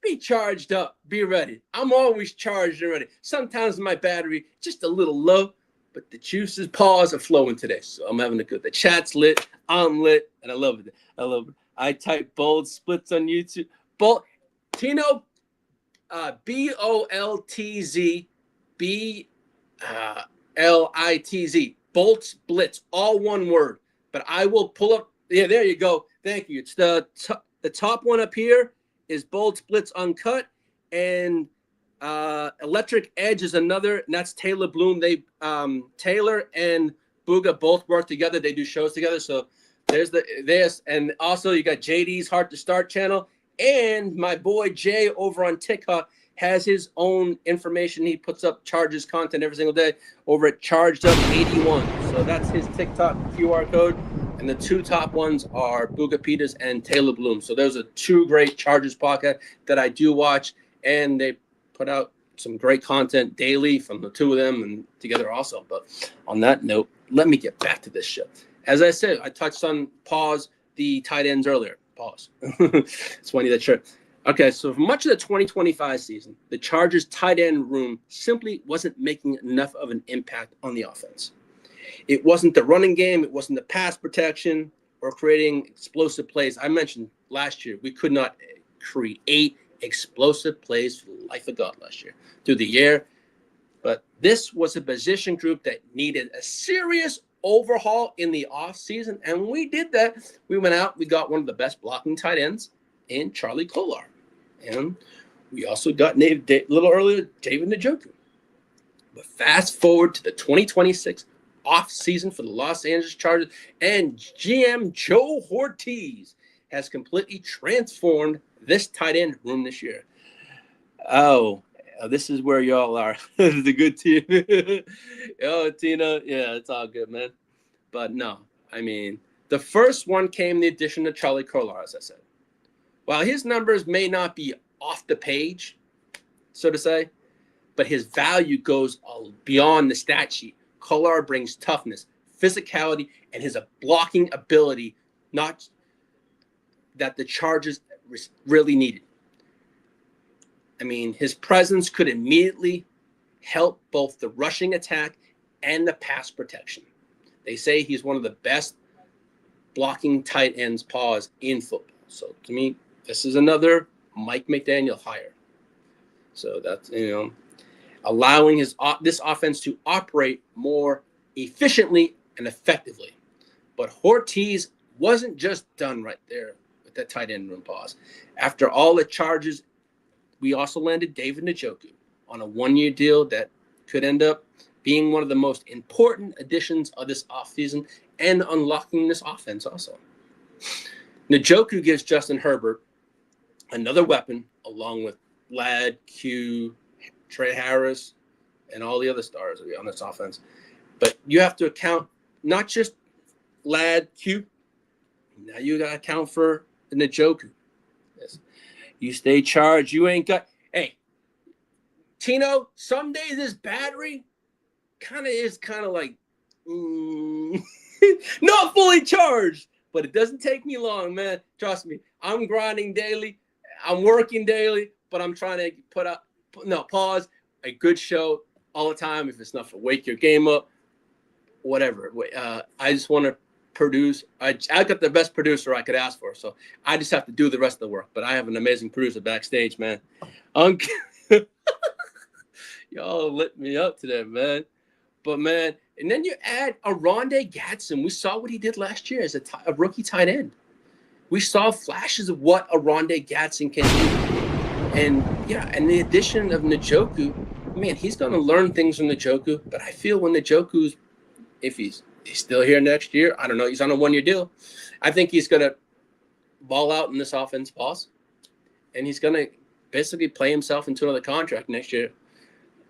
be charged up. Be ready. I'm always charged and ready. Sometimes my battery just a little low, but the juices, paws are flowing today. So I'm having a good. The chat's lit. I'm lit, and I love it. I love it. I type bold splits on YouTube. Bold, Tino, BOLTZ, BLITZ. Bolt splits, all one word. But I will pull up. Yeah, there you go. Thank you. It's the top one up here is Bold Splits Uncut, and Electric Edge is another, and that's Taylor Bloom. They Taylor and Booga both work together. They do shows together. So there's this, and also you got JD's Heart to Start channel, and my boy Jay over on TikTok has his own information. He puts up charges content every single day over at Charged Up 81. So that's his TikTok QR code. And the two top ones are Booga Peters and Taylor Bloom. So those are two great Chargers podcasts that I do watch. And they put out some great content daily from the two of them and together also. But on that note, let me get back to this show. As I said, I touched on the tight ends earlier. Pause. It's funny that shirt. Okay, so for much of the 2025 season, the Chargers tight end room simply wasn't making enough of an impact on the offense. It wasn't the running game. It wasn't the pass protection or creating explosive plays. I mentioned last year we could not create explosive plays for the life of God last year through the air. But this was a position group that needed a serious overhaul in the offseason, and we did that. We went out. We got one of the best blocking tight ends in Charlie Kolar. And we also got a little earlier David Njoku. But fast forward to the 2026 offseason for the Los Angeles Chargers, and GM Joe Ortiz has completely transformed this tight end room this year. Oh, this is where y'all are. This is a good team. Oh, Tina. Yeah, it's all good, man. But no, I mean, the first one came the addition of Charlie Kolar, as I said. While his numbers may not be off the page, so to say, but his value goes beyond the stat sheet. Kolar brings toughness, physicality, and his blocking ability, not that the Chargers really needed. I mean, his presence could immediately help both the rushing attack and the pass protection. They say he's one of the best blocking tight ends paws in football. So to me, this is another Mike McDaniel hire. So that's, allowing this offense to operate more efficiently and effectively. But Ortiz wasn't just done right there with that tight end room pause. After all the charges, we also landed David Njoku on a one-year deal that could end up being one of the most important additions of this offseason and unlocking this offense also. Njoku gives Justin Herbert another weapon along with Ladd, Q, Trey Harris, and all the other stars on this offense. But you have to account not just Ladd, Q. Now you got to account for the Njoku. Yes. You stay charged. You ain't got – hey, Tino, some days this battery is like not fully charged. But it doesn't take me long, man. Trust me. I'm grinding daily. I'm working daily. But I'm trying to pause a good show all the time. If it's not for wake your game up, whatever. I just want to produce. I got the best producer I could ask for, so I just have to do the rest of the work. But I have an amazing producer backstage, man. Y'all lit me up today, man. But man, and then you add Oronde Gadsden. We saw what he did last year as a rookie tight end. We saw flashes of what Oronde Gadsden can do. And the addition of Njoku, man, he's going to learn things from Njoku. But I feel when Njoku's, if he's still here next year, I don't know, he's on a one-year deal. I think he's going to ball out in this offense, boss. And he's going to basically play himself into another contract next year,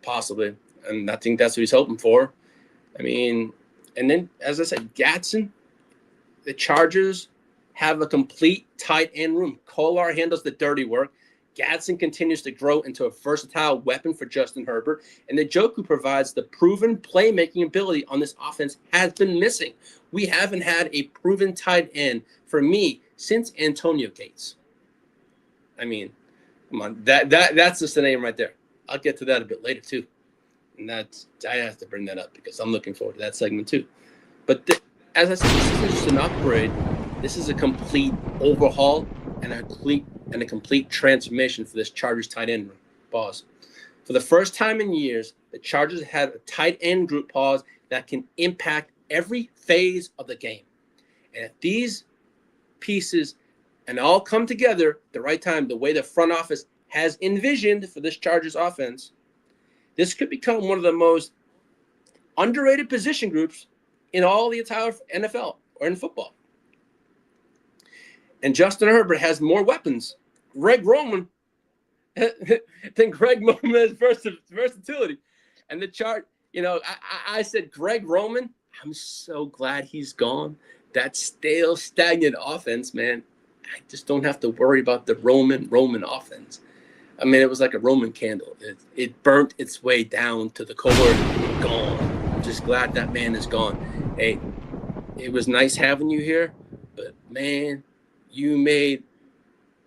possibly. And I think that's what he's hoping for. I mean, and then, as I said, Gadsden, the Chargers have a complete tight end room. Kolar handles the dirty work. Gadsden continues to grow into a versatile weapon for Justin Herbert, and Njoku provides the proven playmaking ability on this offense has been missing. We haven't had a proven tight end for me since Antonio Gates. I mean, come on, that's just the name right there. I'll get to that a bit later too, and I have to bring that up because I'm looking forward to that segment too. But as I said, this isn't just an upgrade. This is a complete overhaul and a complete transformation for this Chargers tight end room. Pause. For the first time in years, the Chargers had a tight end group pause that can impact every phase of the game. And if these pieces and all come together at the right time, the way the front office has envisioned for this Chargers offense, this could become one of the most underrated position groups in all the entire NFL or in football. And Justin Herbert has more weapons, Greg Roman, than Greg Roman's versatility. And the chart, I said Greg Roman, I'm so glad he's gone. That stale, stagnant offense, man. I just don't have to worry about the Roman offense. I mean, it was like a Roman candle. It burnt its way down to the core. Gone. I'm just glad that man is gone. Hey, it was nice having you here, but man, you made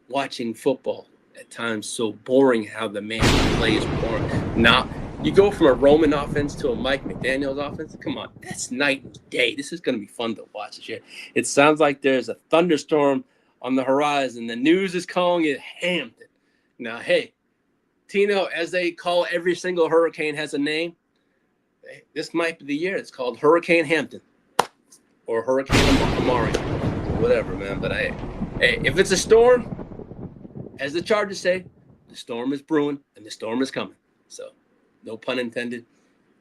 watching football at times so boring how the man plays boring. Now, you go from a Roman offense to a Mike McDaniels offense. Come on, that's night and day. This is going to be fun to watch this year. It sounds like there's a thunderstorm on the horizon. The news is calling it Hampton. Now, hey, Tino, as they call every single hurricane has a name, this might be the year. It's called Hurricane Hampton or Hurricane Amari or whatever, man. But hey, if it's a storm, as the Chargers say, the storm is brewing and the storm is coming. So, no pun intended.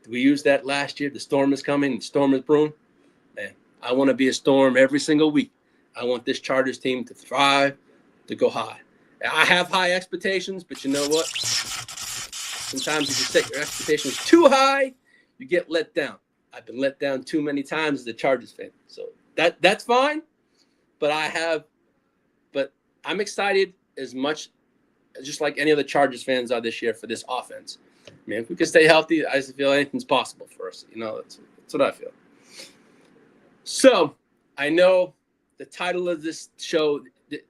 We used that last year. The storm is coming. The storm is brewing. Man, I want to be a storm every single week. I want this Chargers team to thrive, to go high. I have high expectations, but you know what? Sometimes if you set your expectations too high, you get let down. I've been let down too many times as a Chargers fan. So that's fine. But I'm excited as much, just like any other Chargers fans are this year for this offense. Man, if we can stay healthy, I just feel anything's possible for us. That's what I feel. So I know the title of this show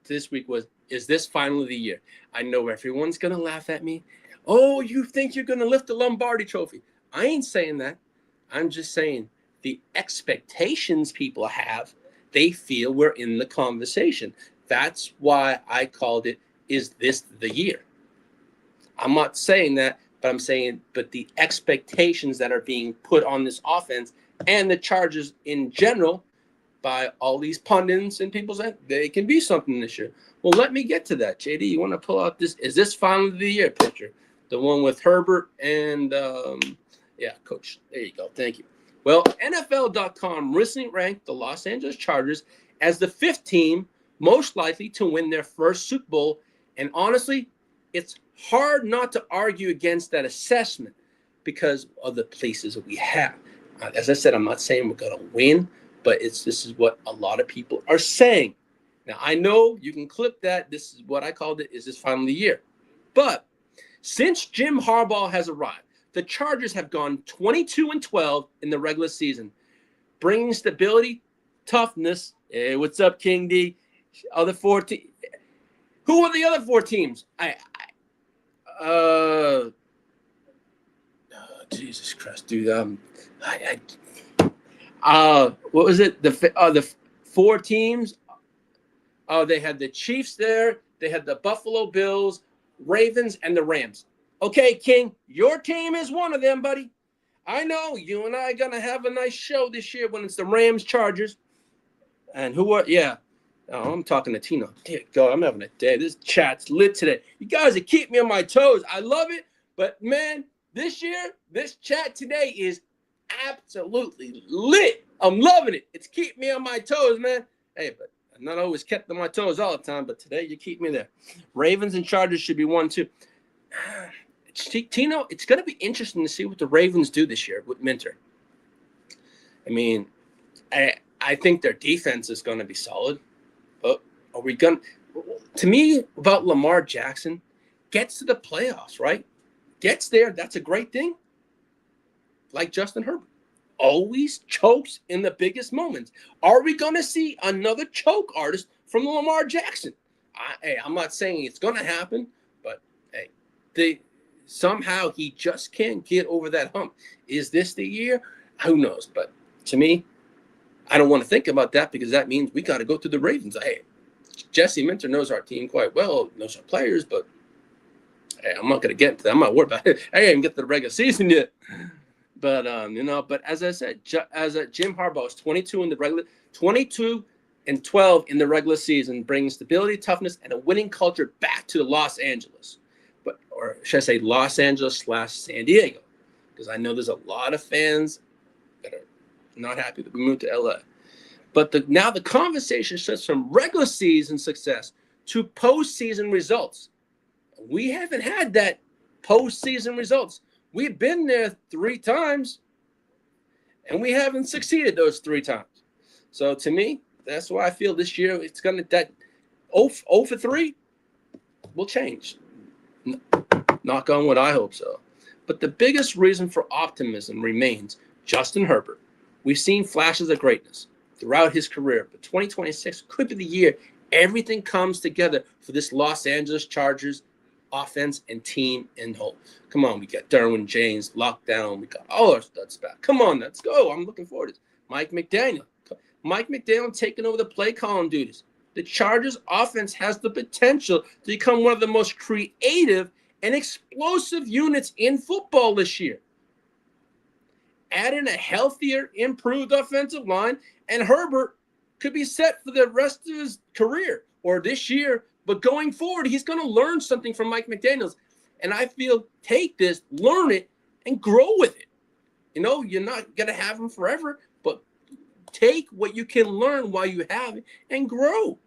this week was, is this finally the year? I know everyone's going to laugh at me. Oh, you think you're going to lift the Lombardi trophy? I ain't saying that. I'm just saying the expectations people have, they feel we're in the conversation. That's why I called it, is this the year? I'm not saying that, but I'm saying, but the expectations that are being put on this offense and the Chargers in general by all these pundits and people saying they can be something this year. Well, let me get to that. JD, you want to pull out this? Is this finally the year picture? The one with Herbert and, Coach. There you go. Thank you. Well, NFL.com recently ranked the Los Angeles Chargers as the 5th team most likely to win their first Super Bowl. And honestly, it's hard not to argue against that assessment because of the places that we have. As I said, I'm not saying we're going to win, but this is what a lot of people are saying. Now, I know you can clip that. This is what I called it. Is this finally the year? But since Jim Harbaugh has arrived, the Chargers have gone 22-12 in the regular season, bringing stability, toughness. Hey, what's up, King D? Other 4 teams. Who are the other 4 teams? Jesus Christ, dude. What was it? The 4 teams. Oh, they had the Chiefs there. They had the Buffalo Bills, Ravens, and the Rams. Okay, King, your team is one of them, buddy. I know you and I are going to have a nice show this year when it's the Rams Chargers. And who are, yeah. Oh, I'm talking to Tino. Dear God, I'm having a day. This chat's lit today. You guys are keeping me on my toes. I love it. But, man, this year, this chat today is absolutely lit. I'm loving it. It's keeping me on my toes, man. Hey, but I'm not always kept on my toes all the time, but today you keep me there. Ravens and Chargers should be 1-2. Tino, it's going to be interesting to see what the Ravens do this year with Minter. I mean, I think their defense is going to be solid. But are we going to – to me, about Lamar Jackson, gets to the playoffs, right? Gets there, that's a great thing. Like Justin Herbert. Always chokes in the biggest moments. Are we going to see another choke artist from Lamar Jackson? I'm not saying it's going to happen, but hey, somehow he just can't get over that hump. Is this the year? Who knows? But to me, I don't want to think about that because that means we got to go through the Ravens. Hey, Jesse Minter knows our team quite well, knows our players, but hey, I'm not going to get into that. I'm not worried about it. I ain't get to the regular season yet. But but as I said, Jim Harbaugh is 22 and 12 in the regular season, bringing stability, toughness, and a winning culture back to Los Angeles. Or should I say Los Angeles / San Diego? Because I know there's a lot of fans that are not happy that we moved to LA. But now the conversation shifts from regular season success to postseason results. We haven't had that postseason results. We've been there 3 times, and we haven't succeeded those 3 times. So to me, that's why I feel this year it's going to that 0 for 3 will change. Knock on wood, I hope so. But the biggest reason for optimism remains Justin Herbert. We've seen flashes of greatness throughout his career, but 2026 could be the year everything comes together for this Los Angeles Chargers offense and team in whole. Come on, we got Derwin James locked down. We got all our studs back. Come on, let's go. I'm looking forward to this. Mike McDaniel taking over the play calling duties. The Chargers offense has the potential to become one of the most creative and explosive units in football this year. Add in a healthier, improved offensive line, and Herbert could be set for the rest of his career or this year. But going forward, he's going to learn something from Mike McDaniels. And I feel take this, learn it, and grow with it. You're not going to have him forever, but take what you can learn while you have it and grow.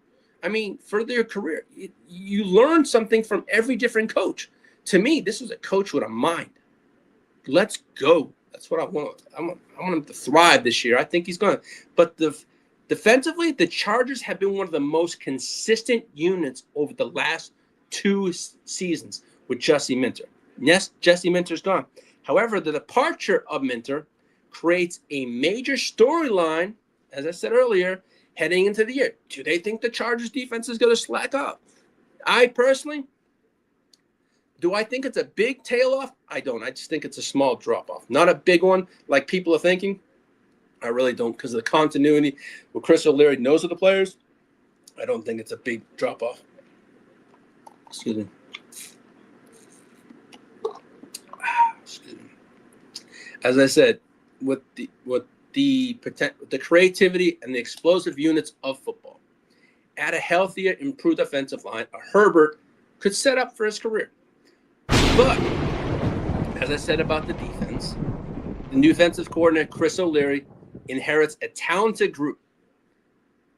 I mean, for their career, you learn something from every different coach. To me, this was a coach with a mind. Let's go. That's what I want. I want him to thrive this year. I think he's going to. But defensively, the Chargers have been one of the most consistent units over the last 2 seasons with Jesse Minter. Yes, Jesse Minter's gone. However, the departure of Minter creates a major storyline, as I said earlier, heading into the year. Do they think the Chargers defense is going to slack up? I personally, do I think it's a big tail off? I don't. I just think it's a small drop off. Not a big one like people are thinking. I really don't, because of the continuity. Well, Chris O'Leary knows of the players. I don't think it's a big drop off. Excuse me. As I said, with the creativity and the explosive units of football, add a healthier, improved offensive line, a Herbert could set up for his career. But as I said about the defense, the new defensive coordinator Chris O'Leary inherits a talented group,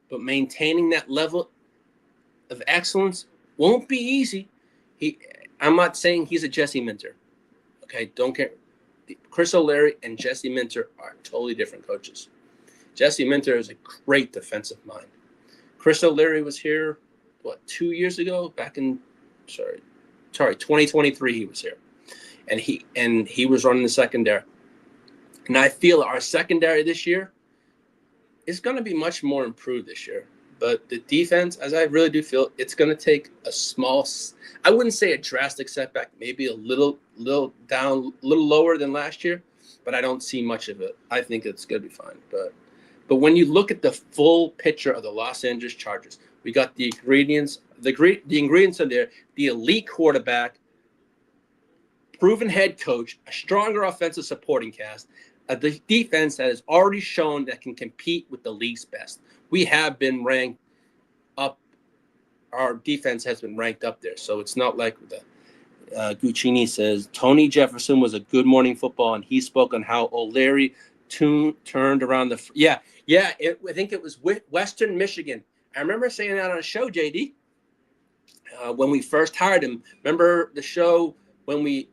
but maintaining that level of excellence won't be easy. I'm not saying he's a Jesse Minter. Okay, don't care. Chris O'Leary and Jesse Minter are totally different coaches. Jesse Minter is a great defensive mind. Chris O'Leary was here, 2 years ago? Back in 2023 he was here. And he was running the secondary. And I feel our secondary this year is going to be much more improved this year. But the defense, as I really do feel, it's going to take a small, I wouldn't say a drastic setback, maybe a little down, a little lower than last year, but I don't see much of it. I think it's going to be fine. But when you look at the full picture of the Los Angeles Chargers, we got the ingredients are there, the elite quarterback, proven head coach, a stronger offensive supporting cast, the defense that has already shown that can compete with the league's best. We have been ranked up. Our defense has been ranked up there. So it's not like Guccini says, Tony Jefferson was a good morning football, and he spoke on how O'Leary turned around the – I think it was Western Michigan. I remember saying that on a show, JD, when we first hired him. Remember the show when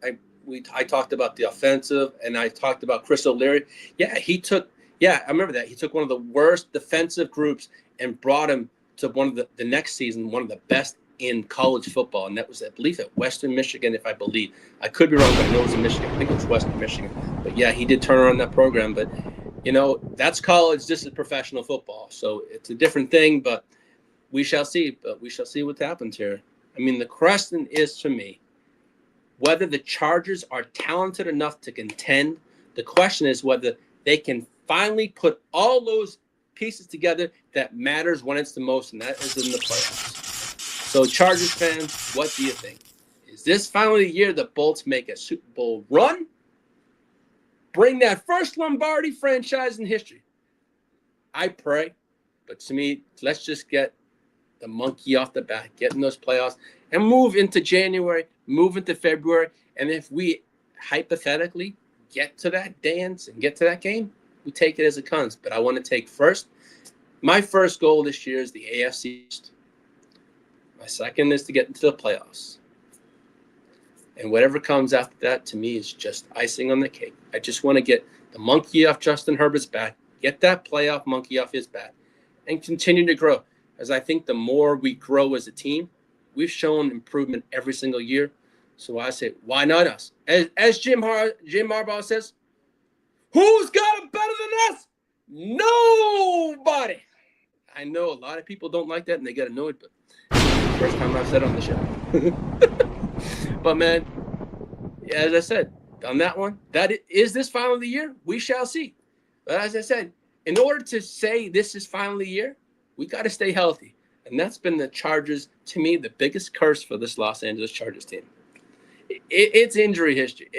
I talked about the offensive and I talked about Chris O'Leary? I remember that. He took one of the worst defensive groups and brought him to one of the next season, one of the best in college football, and that was, I believe, at Western Michigan, if I believe. I could be wrong, but I know it was in Michigan. I think it was Western Michigan. But, yeah, he did turn around that program. But, that's college. This is professional football. So it's a different thing, but we shall see. But we shall see what happens here. I mean, the question is, for me, whether the Chargers are talented enough to contend. The question is whether they can finally put all those pieces together that matters when it's the most, and that is in the playoffs. So, Chargers fans, what do you think? Is this finally the year the Bolts make a Super Bowl run? Bring that first Lombardi franchise in history. I pray, but to me, let's just get the monkey off the back, get in those playoffs, and move into January, move into February, and if we hypothetically get to that dance and get to that game, we take it as it comes. But I want to take my first goal this year is the AFC East. My second is to get into the playoffs. And whatever comes after that, to me, is just icing on the cake. I just want to get the monkey off Justin Herbert's back, get that playoff monkey off his back, and continue to grow. As I think the more we grow as a team, we've shown improvement every single year. So I say, why not us? As Jim Harbaugh says, who's got it better than us? Nobody. I know a lot of people don't like that and they get annoyed, but first time I've said it on the show. But man, as I said, on that one, is this finally the year? We shall see. But as I said, in order to say this is finally the year, we got to stay healthy. And that's been the Chargers, to me, the biggest curse for this Los Angeles Chargers team. It's injury history.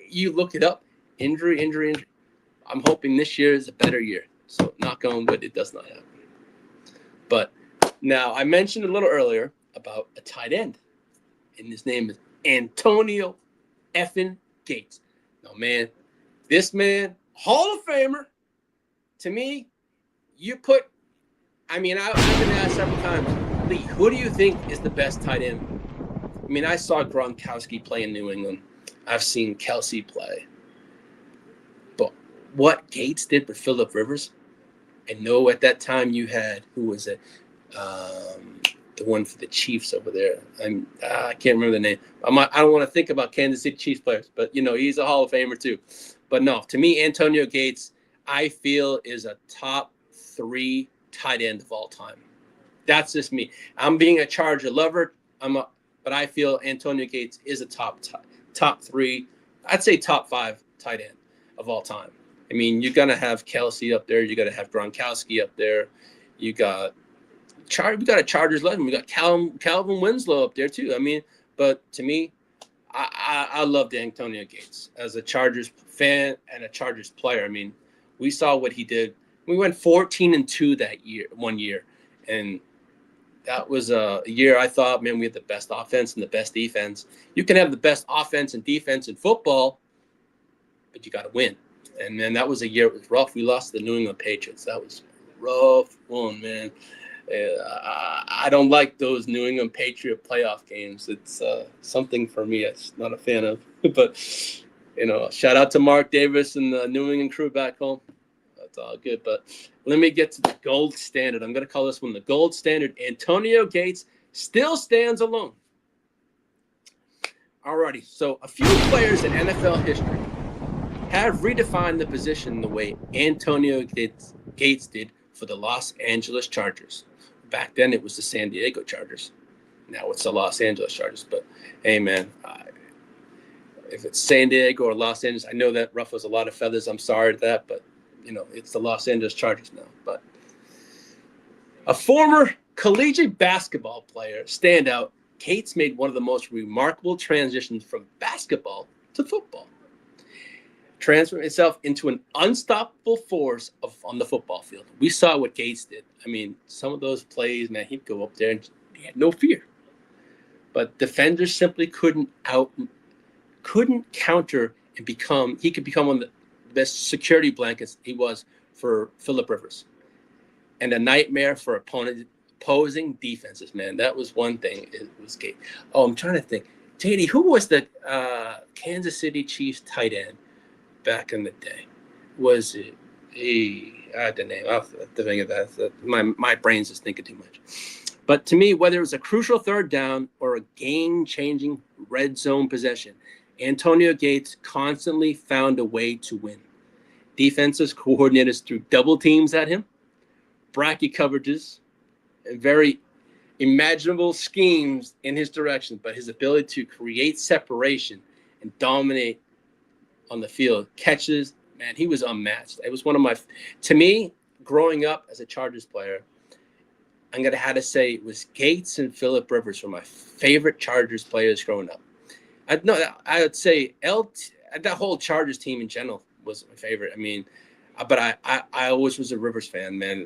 You look it up, injury. I'm hoping this year is a better year. So knock on wood, it does not happen. But now I mentioned a little earlier about a tight end. And his name is Antonio effing Gates. Now, man, this man, Hall of Famer, to me, I've been asked several times, Lee, who do you think is the best tight end? I mean, I saw Gronkowski play in New England. I've seen Kelsey play. But what Gates did with Phillip Rivers, I know at that time you had, who was it? The one for the Chiefs over there. I can't remember the name. I don't want to think about Kansas City Chiefs players, but, he's a Hall of Famer too. But no, to me, Antonio Gates, I feel, is a top 3 tight end of all time. That's just me. I'm being a Charger lover. But I feel Antonio Gates is a top 3, I'd say top 5 tight end of all time. I mean, you're gonna have Kelsey up there. You got to have Gronkowski up there. We got a Chargers legend. We got Calvin Winslow up there too. I mean, but to me, I loved Antonio Gates as a Chargers fan and a Chargers player. I mean, we saw what he did. We went 14-2 that year, one year, and that was a year I thought, man, we had the best offense and the best defense. You can have the best offense and defense in football, but you got to win. And then that was a year it was rough. We lost to the New England Patriots. That was a rough one, man. I don't like those New England Patriot playoff games. It's something for me I'm not a fan of. But, shout out to Mark Davis and the New England crew back home. That's all good. But let me get to the gold standard. I'm going to call this one the gold standard. Antonio Gates still stands alone. Alrighty. So a few players in NFL history have redefined the position the way Antonio Gates did for the Los Angeles Chargers. Back then, it was the San Diego Chargers. Now it's the Los Angeles Chargers. But, hey, man, if it's San Diego or Los Angeles, I know that ruffles a lot of feathers. I'm sorry to that, but, it's the Los Angeles Chargers now. But a former collegiate basketball player standout, Gates made one of the most remarkable transitions from basketball to football, transferring itself into an unstoppable force on the football field. We saw what Gates did. I mean, some of those plays, man, he'd go up there and he had no fear. But defenders simply couldn't counter and he could become one of the best security blankets he was for Phillip Rivers. And a nightmare for opposing defenses, man. That was one thing. It was Gates. Oh, I'm trying to think. JD, who was the Kansas City Chiefs tight end back in the day? Was it I had the name. I'll have to think of that. My brain's just thinking too much. But to me, whether it was a crucial third down or a game-changing red zone possession, Antonio Gates constantly found a way to win. Defenses coordinators threw double teams at him, bracket coverages, and very imaginable schemes in his direction, but his ability to create separation and dominate on the field, catches, man, he was unmatched. It was one of my, to me, growing up as a Chargers player, I'm going to have to say it was Gates and Phillip Rivers were my favorite Chargers players growing up. I would say that whole Chargers team in general was my favorite. I mean, but I always was a Rivers fan, man.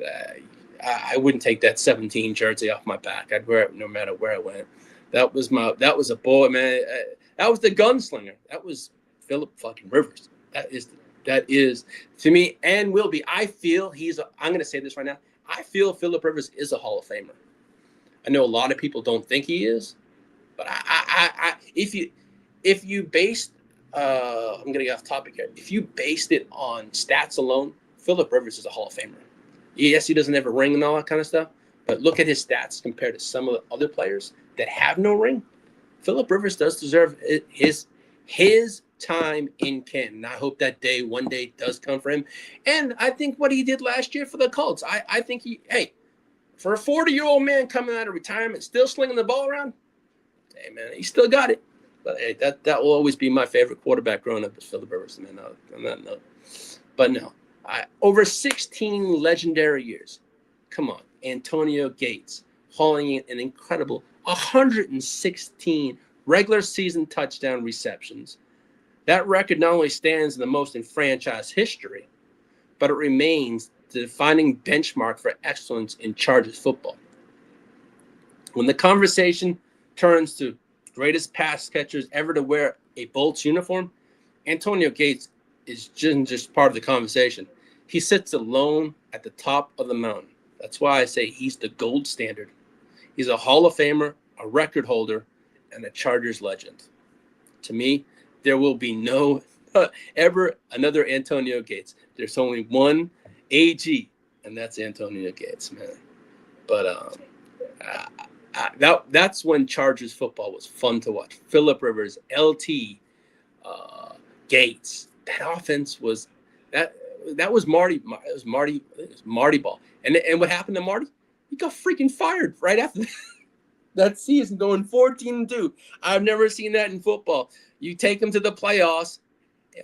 I wouldn't take that 17 jersey off my back. I'd wear it no matter where I went. That was a boy, man. That was the gunslinger. That was Phillip fucking Rivers. That is to me and will be. I feel I'm going to say this right now. I feel Phillip Rivers is a Hall of Famer. I know a lot of people don't think he is, but if you based, I'm going to get off topic here. If you based it on stats alone, Phillip Rivers is a Hall of Famer. Yes, he doesn't have a ring and all that kind of stuff, but look at his stats compared to some of the other players that have no ring. Phillip Rivers does deserve his time in Canton. I hope that one day does come for him. And I think what he did last year for the Colts, I think for a 40-year-old man coming out of retirement, still slinging the ball around, hey, man, he still got it. But hey, that will always be my favorite quarterback growing up is Phillip Rivers, man, on that note. But no, over 16 legendary years, come on, Antonio Gates hauling in an incredible 116 regular season touchdown receptions. That record not only stands the most in franchise history, but it remains the defining benchmark for excellence in Chargers football. When the conversation turns to greatest pass catchers ever to wear a Bolts uniform, Antonio Gates is just part of the conversation. He sits alone at the top of the mountain. That's why I say he's the gold standard. He's a Hall of Famer, a record holder, and a Chargers legend. To me, there will be no ever another Antonio Gates. There's only one AG, and that's Antonio Gates, man. But that's when Chargers football was fun to watch. Phillip Rivers, LT, Gates. That offense was that was Marty. It was Marty ball. And what happened to Marty? He got freaking fired right after that season, going 14-2. I've never seen that in football. You take them to the playoffs,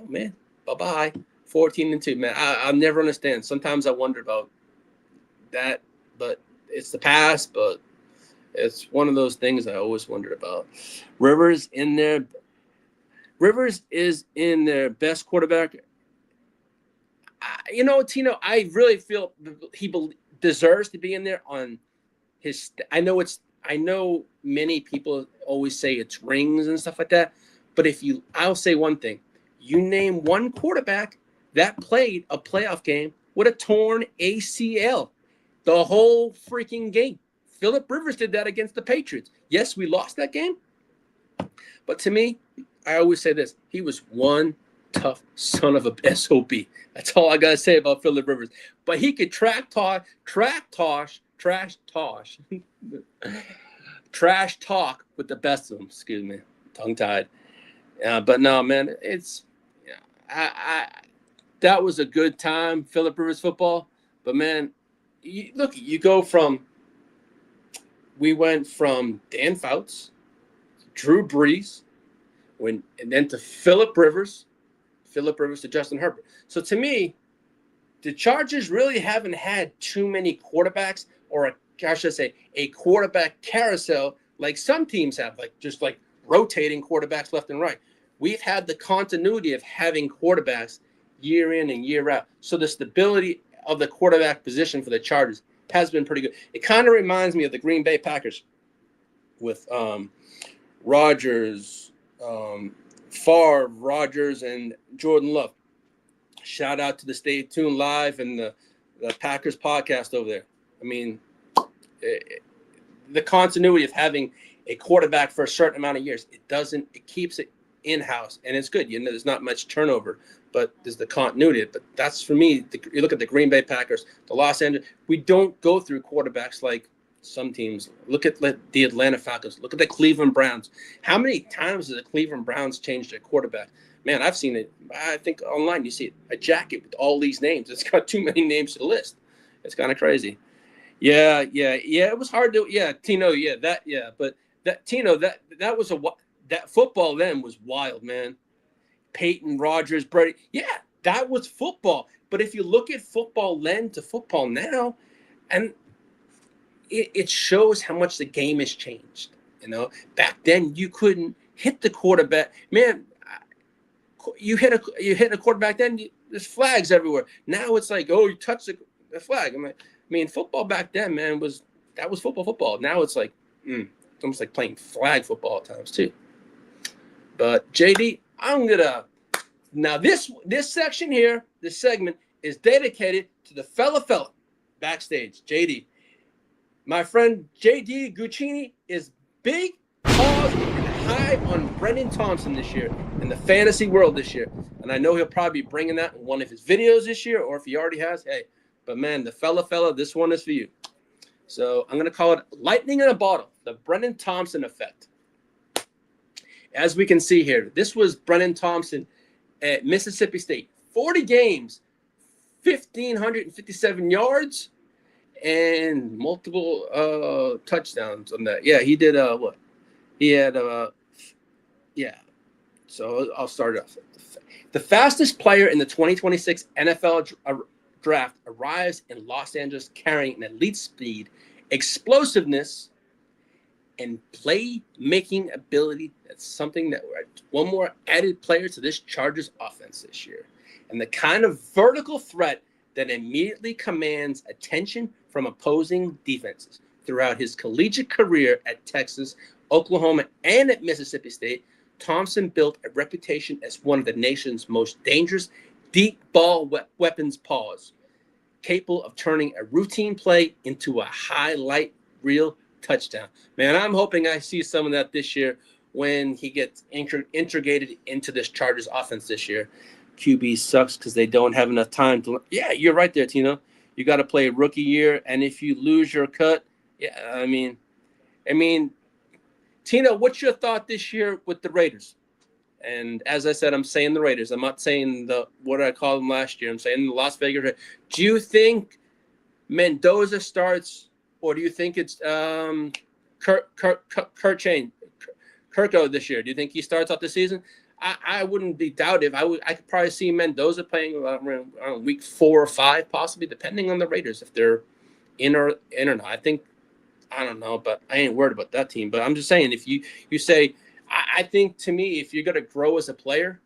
oh man, bye-bye, 14-2, man. I'll never understand. Sometimes I wonder about that, but it's the past. But it's one of those things I always wondered about. Rivers is in their best quarterback. Tino, I really feel he deserves to be in there on his. I know many people always say it's rings and stuff like that. But I'll say one thing. You name one quarterback that played a playoff game with a torn ACL the whole freaking game. Phillip Rivers did that against the Patriots. Yes, we lost that game. But to me, I always say this. He was one tough son of a SOB. That's all I got to say about Phillip Rivers. But he could trash talk with the best of them. Excuse me. Tongue-tied. But no, man, that was a good time, Phillip Rivers football. But man, we went from Dan Fouts, Drew Brees, and then to Phillip Rivers to Justin Herbert. So to me, the Chargers really haven't had too many quarterbacks, or a quarterback carousel like some teams have, like rotating quarterbacks left and right. We've had the continuity of having quarterbacks year in and year out. So the stability of the quarterback position for the Chargers has been pretty good. It kind of reminds me of the Green Bay Packers with Rodgers, Favre, Rodgers, and Jordan Love. Shout out to the Stay Tuned Live and the Packers podcast over there. I mean, the continuity of having a quarterback for a certain amount of years, it keeps it in-house, and it's good. There's not much turnover, but there's the continuity. But that's, for me, you look at the Green Bay Packers, the Los Angeles, we don't go through quarterbacks like some teams. Look at the Atlanta Falcons. Look at the Cleveland Browns. How many times has the Cleveland Browns changed their quarterback? Man, I've seen it. I think online you see it, a jacket with all these names. It's got too many names to list. It's kind of crazy. Yeah. It was hard to. Yeah, Tino. Yeah, that. Yeah, but that Tino. That was that football then was wild, man. Peyton, Rodgers, Brady. Yeah, that was football. But if you look at football then to football now, and it shows how much the game has changed. Back then you couldn't hit the quarterback. Man, you hit a quarterback then. There's flags everywhere. Now it's like, oh, you touched the flag. I mean, football back then, man, was football. Now it's like it's almost like playing flag football at times too. But JD, now this section here, this segment is dedicated to the fella backstage. JD. My friend J.D. Guccini is big pause and high on Brenen Thompson this year in the fantasy world this year. And I know he'll probably be bringing that in one of his videos this year, or if he already has, hey. But, man, the fella, this one is for you. So I'm going to call it lightning in a bottle, the Brenen Thompson effect. As we can see here, this was Brenen Thompson at Mississippi State. 40 games, 1,557 yards, and multiple touchdowns on that. Yeah, he did what? He had yeah. So I'll start it off. The fastest player in the 2026 NFL draft arrives in Los Angeles carrying an elite speed, explosiveness, and play-making ability. That's something that we're one more added player to this Chargers offense this year. And the kind of vertical threat that immediately commands attention from opposing defenses. Throughout his collegiate career at Texas, Oklahoma, and at Mississippi State, Thompson built a reputation as one of the nation's most dangerous deep ball weapons paws, capable of turning a routine play into a highlight reel touchdown. Man, I'm hoping I see some of that this year when he gets integrated into this Chargers offense this year. QB sucks because they don't have enough time to. Yeah, you're right there, Tino. You got to play a rookie year, and if you lose your cut, yeah, I mean, Tino, what's your thought this year with the Raiders? And as I said, I'm saying the Raiders. I'm not saying what did I call them last year. I'm saying the Las Vegas Raiders. Do you think Mendoza starts, or do you think it's Kirko this year? Do you think he starts out the season? I wouldn't be doubted. I could probably see Mendoza playing around week 4 or 5, possibly, depending on the Raiders if they're in or not. I don't know, but I ain't worried about that team. But I'm just saying, if you say, I think to me, if you're gonna grow as a player,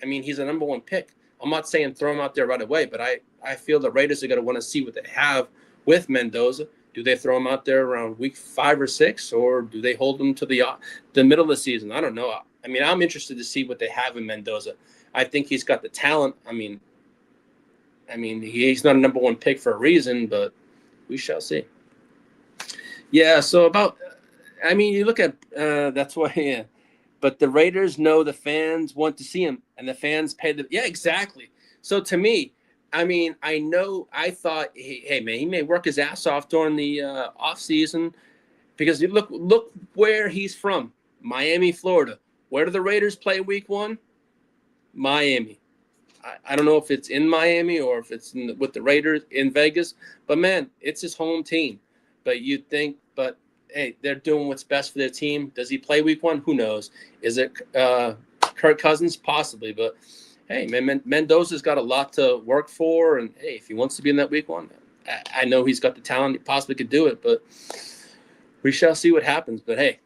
I mean, he's a number 1 pick. I'm not saying throw him out there right away, but I feel the Raiders are gonna want to see what they have with Mendoza. Do they throw him out there around week 5 or 6, or do they hold him to the middle of the season? I don't know. I mean, I'm interested to see what they have in Mendoza. I think he's got the talent. I mean, he's not a number 1 pick for a reason, but we shall see. Yeah. So you look at that's why. Yeah. But the Raiders know the fans want to see him, and the fans pay yeah, exactly. So to me, I thought, hey man, he may work his ass off during the offseason because you look where he's from, Miami, Florida. Where do the Raiders play week 1? Miami. I don't know if it's in Miami or if it's with the Raiders in Vegas, but man, it's his home team. But hey, they're doing what's best for their team. Does he play week 1? Who knows? Is it Kirk Cousins? Possibly, but hey, man, Mendoza's got a lot to work for, and hey, if he wants to be in that week 1, I know he's got the talent. He possibly could do it, but we shall see what happens. But hey,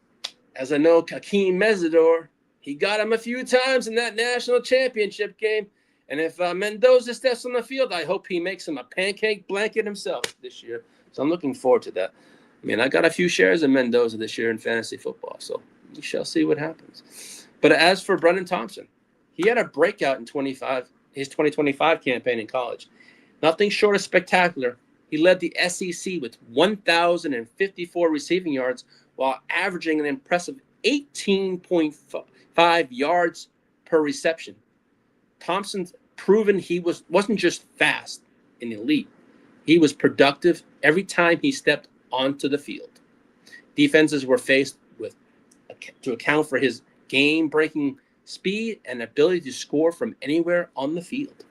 as I know, Hakeem Mesidor, he got him a few times in that national championship game, and if Mendoza steps on the field, I hope he makes him a pancake blanket himself this year. So I'm looking forward to that. I mean, I got a few shares of Mendoza this year in fantasy football, so we shall see what happens. But as for Brenen Thompson, he had a breakout in his 2025 campaign in college. Nothing short of spectacular. He led the SEC with 1,054 receiving yards while averaging an impressive 18.5 yards per reception. Thompson's proven he wasn't just fast and elite. He was productive every time he stepped onto the field. Defenses were faced with to account for his game-breaking speed and ability to score from anywhere on the field.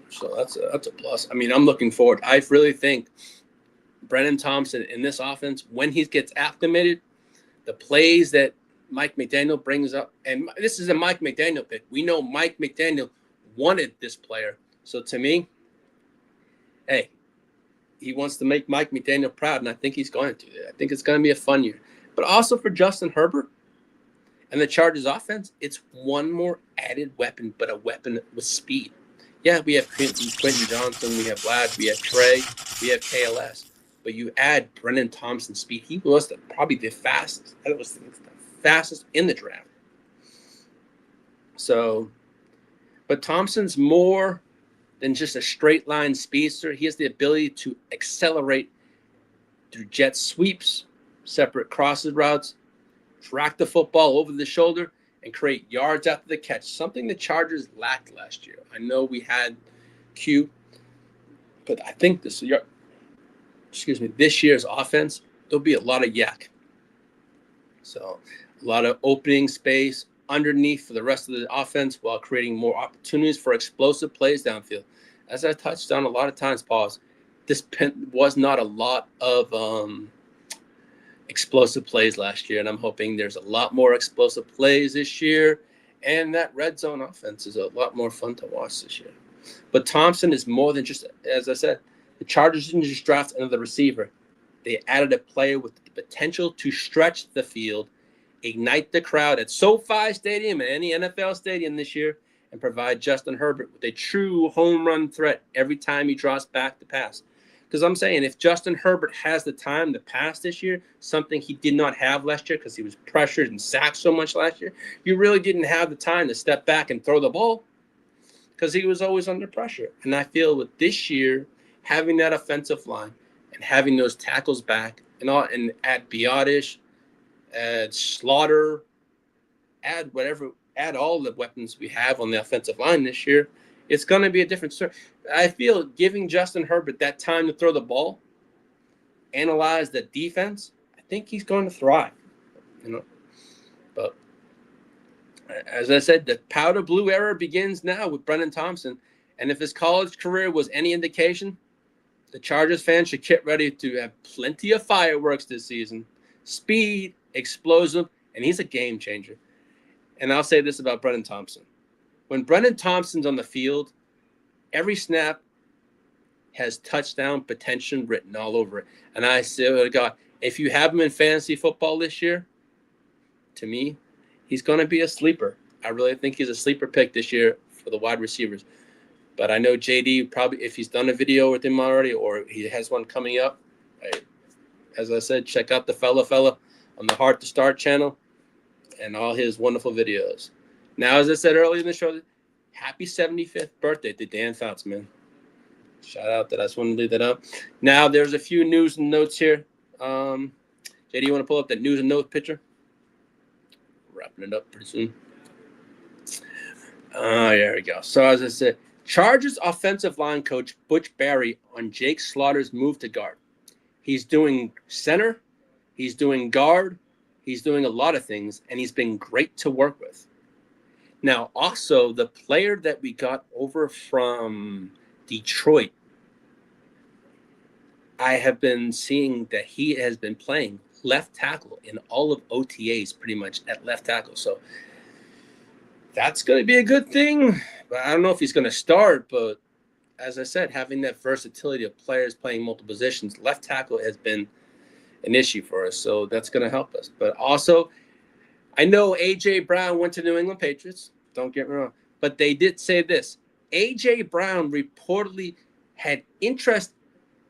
So that's a plus. I mean, I'm looking forward. I really think Brenen Thompson in this offense, when he gets acclimated, the plays that Mike McDaniel brings up, and this is a Mike McDaniel pick. We know Mike McDaniel wanted this player. So to me, hey, he wants to make Mike McDaniel proud, and I think he's going to. I think it's going to be a fun year. But also for Justin Herbert and the Chargers offense, it's one more added weapon, but a weapon with speed. Yeah, we have Quentin Johnson, we have Vlad, we have Trey, we have KLS. But you add Brenen Thompson's speed. He was probably the fastest. That was the fastest in the draft. So, but Thompson's more than just a straight line speedster. He has the ability to accelerate through jet sweeps, separate crosses routes, track the football over the shoulder, and create yards after the catch, something the Chargers lacked last year. I know we had Q, but I think this year's offense, there'll be a lot of yak. So a lot of opening space underneath for the rest of the offense while creating more opportunities for explosive plays downfield. As I touched on a lot of times, pause, this was not a lot of explosive plays last year, and I'm hoping there's a lot more explosive plays this year, and that red zone offense is a lot more fun to watch this year. But Thompson is more than just, as I said, the Chargers didn't just draft another receiver. They added a player with the potential to stretch the field, ignite the crowd at SoFi Stadium and any NFL stadium this year, and provide Justin Herbert with a true home run threat every time he draws back to pass. Because I'm saying if Justin Herbert has the time to pass this year, something he did not have last year because he was pressured and sacked so much last year, you really didn't have the time to step back and throw the ball because he was always under pressure. And I feel with this year, having that offensive line and having those tackles back and add Biotish, add Slaughter, add all the weapons we have on the offensive line this year, it's going to be a different story. I feel giving Justin Herbert that time to throw the ball, analyze the defense, I think he's going to thrive. But as I said, the powder blue era begins now with Brenen Thompson. And if his college career was any indication, the Chargers fans should get ready to have plenty of fireworks this season. Speed, explosive, and he's a game changer. And I'll say this about Brenen Thompson. When Brenen Thompson's on the field, every snap has touchdown potential written all over it. And I say, oh God, if you have him in fantasy football this year, to me, he's going to be a sleeper. I really think he's a sleeper pick this year for the wide receivers. But I know JD probably, if he's done a video with him already or he has one coming up, as I said, check out the fella on the Heart to Start channel and all his wonderful videos. Now, as I said earlier in the show, happy 75th birthday to Dan Fouts, man. Shout out that I just wanted to leave that up. Now, there's a few news and notes here. JD, you want to pull up that news and note picture? Wrapping it up pretty soon. There we go. So, as I said, Chargers offensive line coach Butch Barry on Jake Slaughter's move to guard. He's doing center. He's doing guard. He's doing a lot of things, and he's been great to work with. Now, also, the player that we got over from Detroit, I have been seeing that he has been playing left tackle in all of OTAs pretty much at left tackle. So that's going to be a good thing. But I don't know if he's going to start. But as I said, having that versatility of players playing multiple positions, left tackle has been an issue for us. So that's going to help us. But also, I know A.J. Brown went to New England Patriots. Don't get me wrong. But they did say this. A.J. Brown reportedly had interest.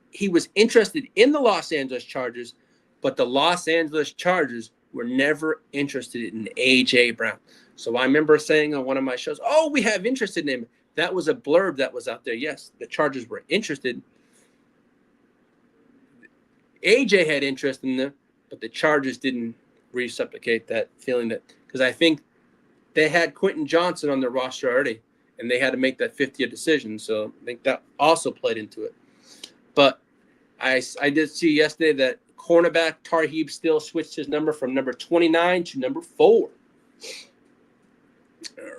He was interested in the Los Angeles Chargers, but the Los Angeles Chargers were never interested in A.J. Brown. So I remember saying on one of my shows, oh, we have interest in him. That was a blurb that was out there. Yes, the Chargers were interested. A.J. had interest in them, but the Chargers didn't reciprocate that feeling that, because I think they had Quentin Johnson on their roster already, and they had to make that 50th decision. So I think that also played into it. But I did see yesterday that cornerback Tarheeb still switched his number from number 29 to number 4. All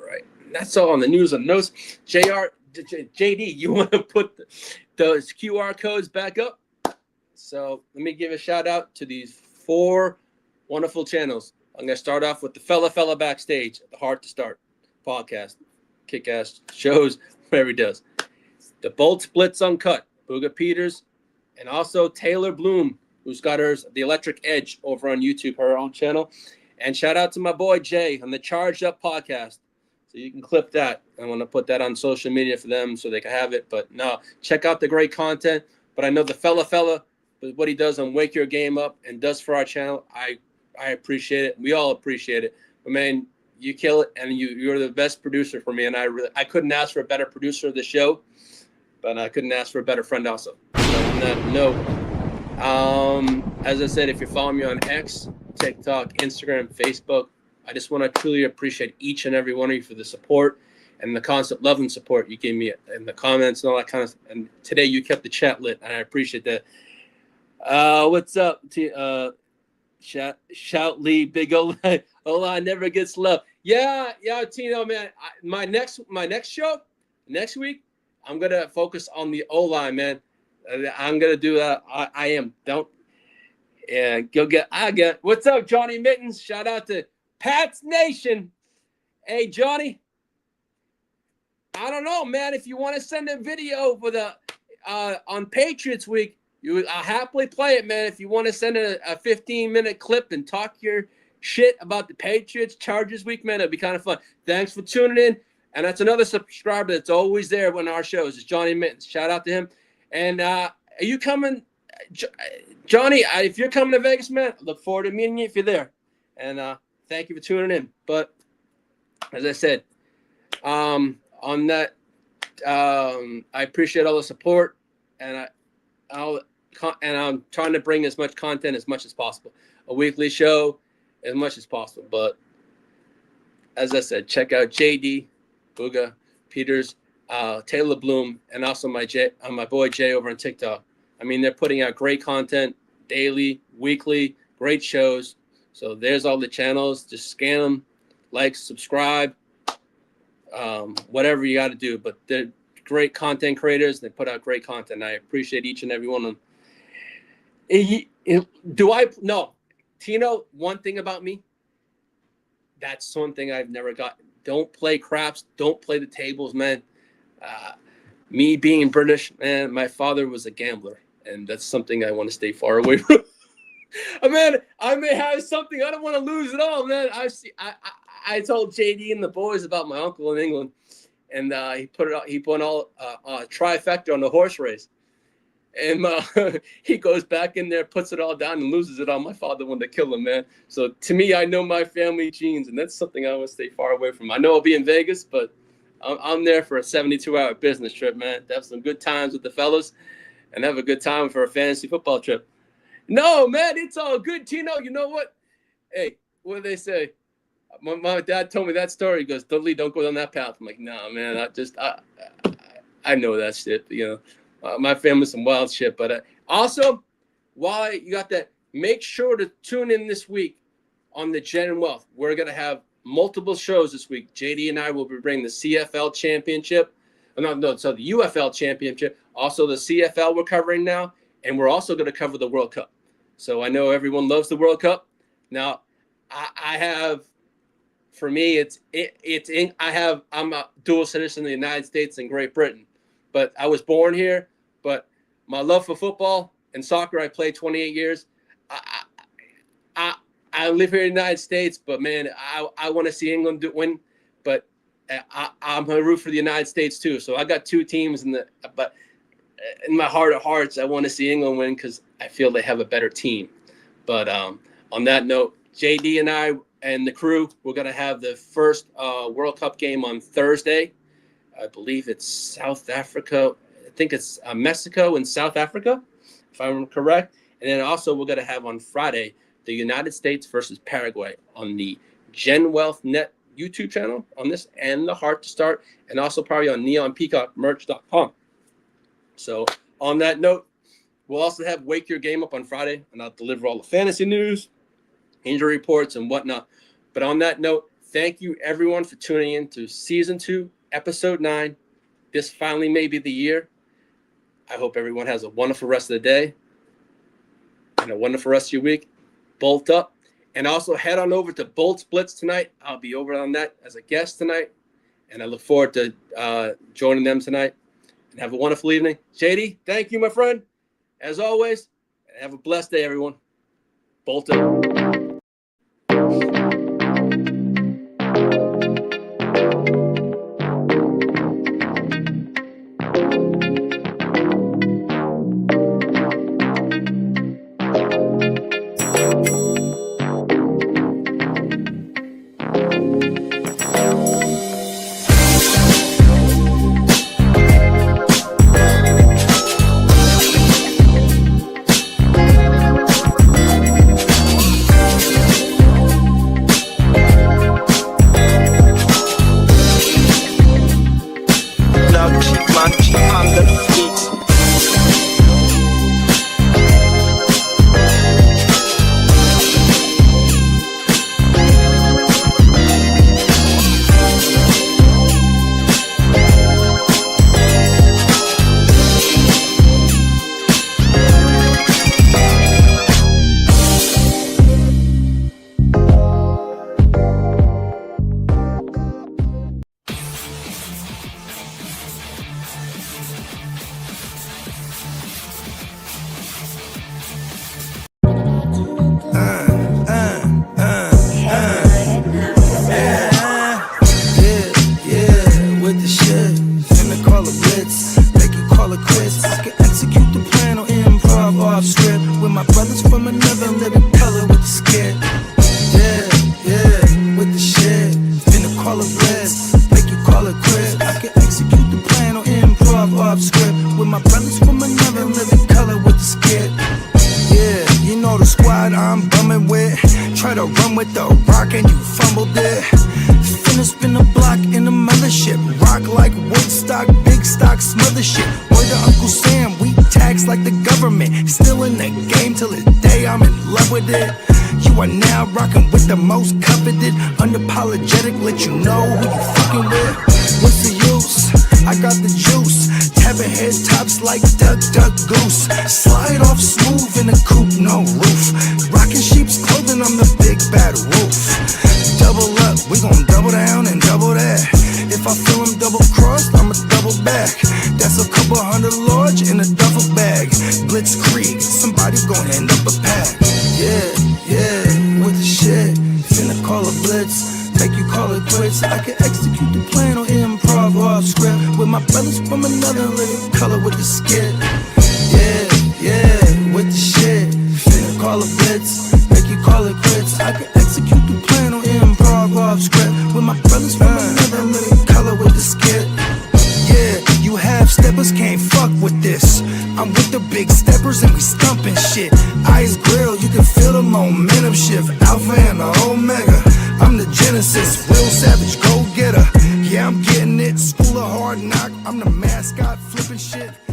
right. That's all on the news and notes. JD, you want to put those QR codes back up? So let me give a shout out to these 4 wonderful channels. I'm going to start off with the fella backstage, the Hard to Start podcast, kick-ass shows, whatever he does. The Bolt Splits Uncut, Booga Peters, and also Taylor Bloom, who's got hers, The Electric Edge, over on YouTube, her own channel. And shout out to my boy Jay on the Charged Up podcast. So you can clip that. I want to put that on social media for them so they can have it. But no, check out the great content. But I know the fella, what he does on Wake Your Game Up and does for our channel, I appreciate it. We all appreciate it. But man, you kill it, and you're the best producer for me. And I couldn't ask for a better producer of the show, but I couldn't ask for a better friend also. So on that note, as I said, if you're following me on X, TikTok, Instagram, Facebook, I just want to truly appreciate each and every one of you for the support and the constant love and support you gave me in the comments and all that kind of stuff. And today you kept the chat lit, and I appreciate that. What's up? Shout Lee, big Ola never gets love. Yeah, Tino, man. My next show next week, I'm gonna focus on the O-line, man. I'm gonna do that. I am. Don't. Yeah, I get. What's up, Johnny Mittens? Shout out to Pat's Nation. Hey, Johnny. I don't know, man. If you want to send a video for the on Patriots Week, I'll happily play it, man. If you want to send a 15-minute clip and talk your shit about the Patriots Chargers Week, man, it'd be kind of fun. Thanks for tuning in. And that's another subscriber that's always there when our shows is Johnny Mittens. Shout out to him. And are you coming, Johnny? If you're coming to Vegas, man, I look forward to meeting you if you're there. And thank you for tuning in. But as I said, on that, I appreciate all the support, and I'm trying to bring as much content as much as possible, a weekly show as much as possible. But as I said, check out JD, Booga, Peters, Taylor Bloom, and also my boy Jay over on TikTok. I mean, they're putting out great content daily, weekly, great shows. So there's all the channels. Just scan them, like, subscribe, whatever you got to do. But they're great content creators. They put out great content. I appreciate each and every one of them. No, Tino, one thing about me, that's one thing I've never got. Don't play craps. Don't play the tables, man. Me being British, man, my father was a gambler, and that's something I want to stay far away from. Man, I may have something. I don't want to lose it all, man. I told JD and the boys about my uncle in England, and he put all trifecta on the horse race. And he goes back in there, puts it all down, and loses it all. My father wanted to kill him, man. So to me, I know my family genes, and that's something I want to stay far away from. I know I'll be in Vegas, but I'm there for a 72-hour business trip, man. To have some good times with the fellas and have a good time for a fantasy football trip. No, man, it's all good, Tino. You know what? Hey, what do they say? My dad told me that story. He goes, don't go down that path. I'm like, nah, man, I know that shit, you know. My family's some wild shit. But also, while you got that, make sure to tune in this week on the Gen and Wealth. We're going to have multiple shows this week. JD and I will be bringing the CFL championship. So the UFL championship. Also, the CFL we're covering now. And we're also going to cover the World Cup. So I know everyone loves the World Cup. Now, I have, for me, I'm a dual citizen of the United States and Great Britain. But I was born here. But my love for football and soccer, I played 28 years. I live here in the United States, but man, I want to see England win. But I'm going to root for the United States too. So I got two teams, but in my heart of hearts, I want to see England win because I feel they have a better team. But on that note, JD and I and the crew, we're going to have the first World Cup game on Thursday. I believe it's South Africa. I think it's Mexico and South Africa, if I'm correct. And then also we're going to have on Friday the United States versus Paraguay on the Gen Wealth YouTube channel on this and the Heart to start, and also probably on neonpeacockmerch.com. So on that note, we'll also have Wake Your Game up on Friday, and I'll deliver all the fantasy news, injury reports, and whatnot. But on that note, thank you everyone for tuning in to Season 2, Episode 9. This finally may be the year. I hope everyone has a wonderful rest of the day and a wonderful rest of your week. Bolt up. And also head on over to Bolts Blitz tonight. I'll be over on that as a guest tonight. And I look forward to joining them tonight. And have a wonderful evening. JD, thank you, my friend. As always, have a blessed day, everyone. Bolt up. Yeah, I'm getting it. School of hard knock. I'm the mascot flipping shit.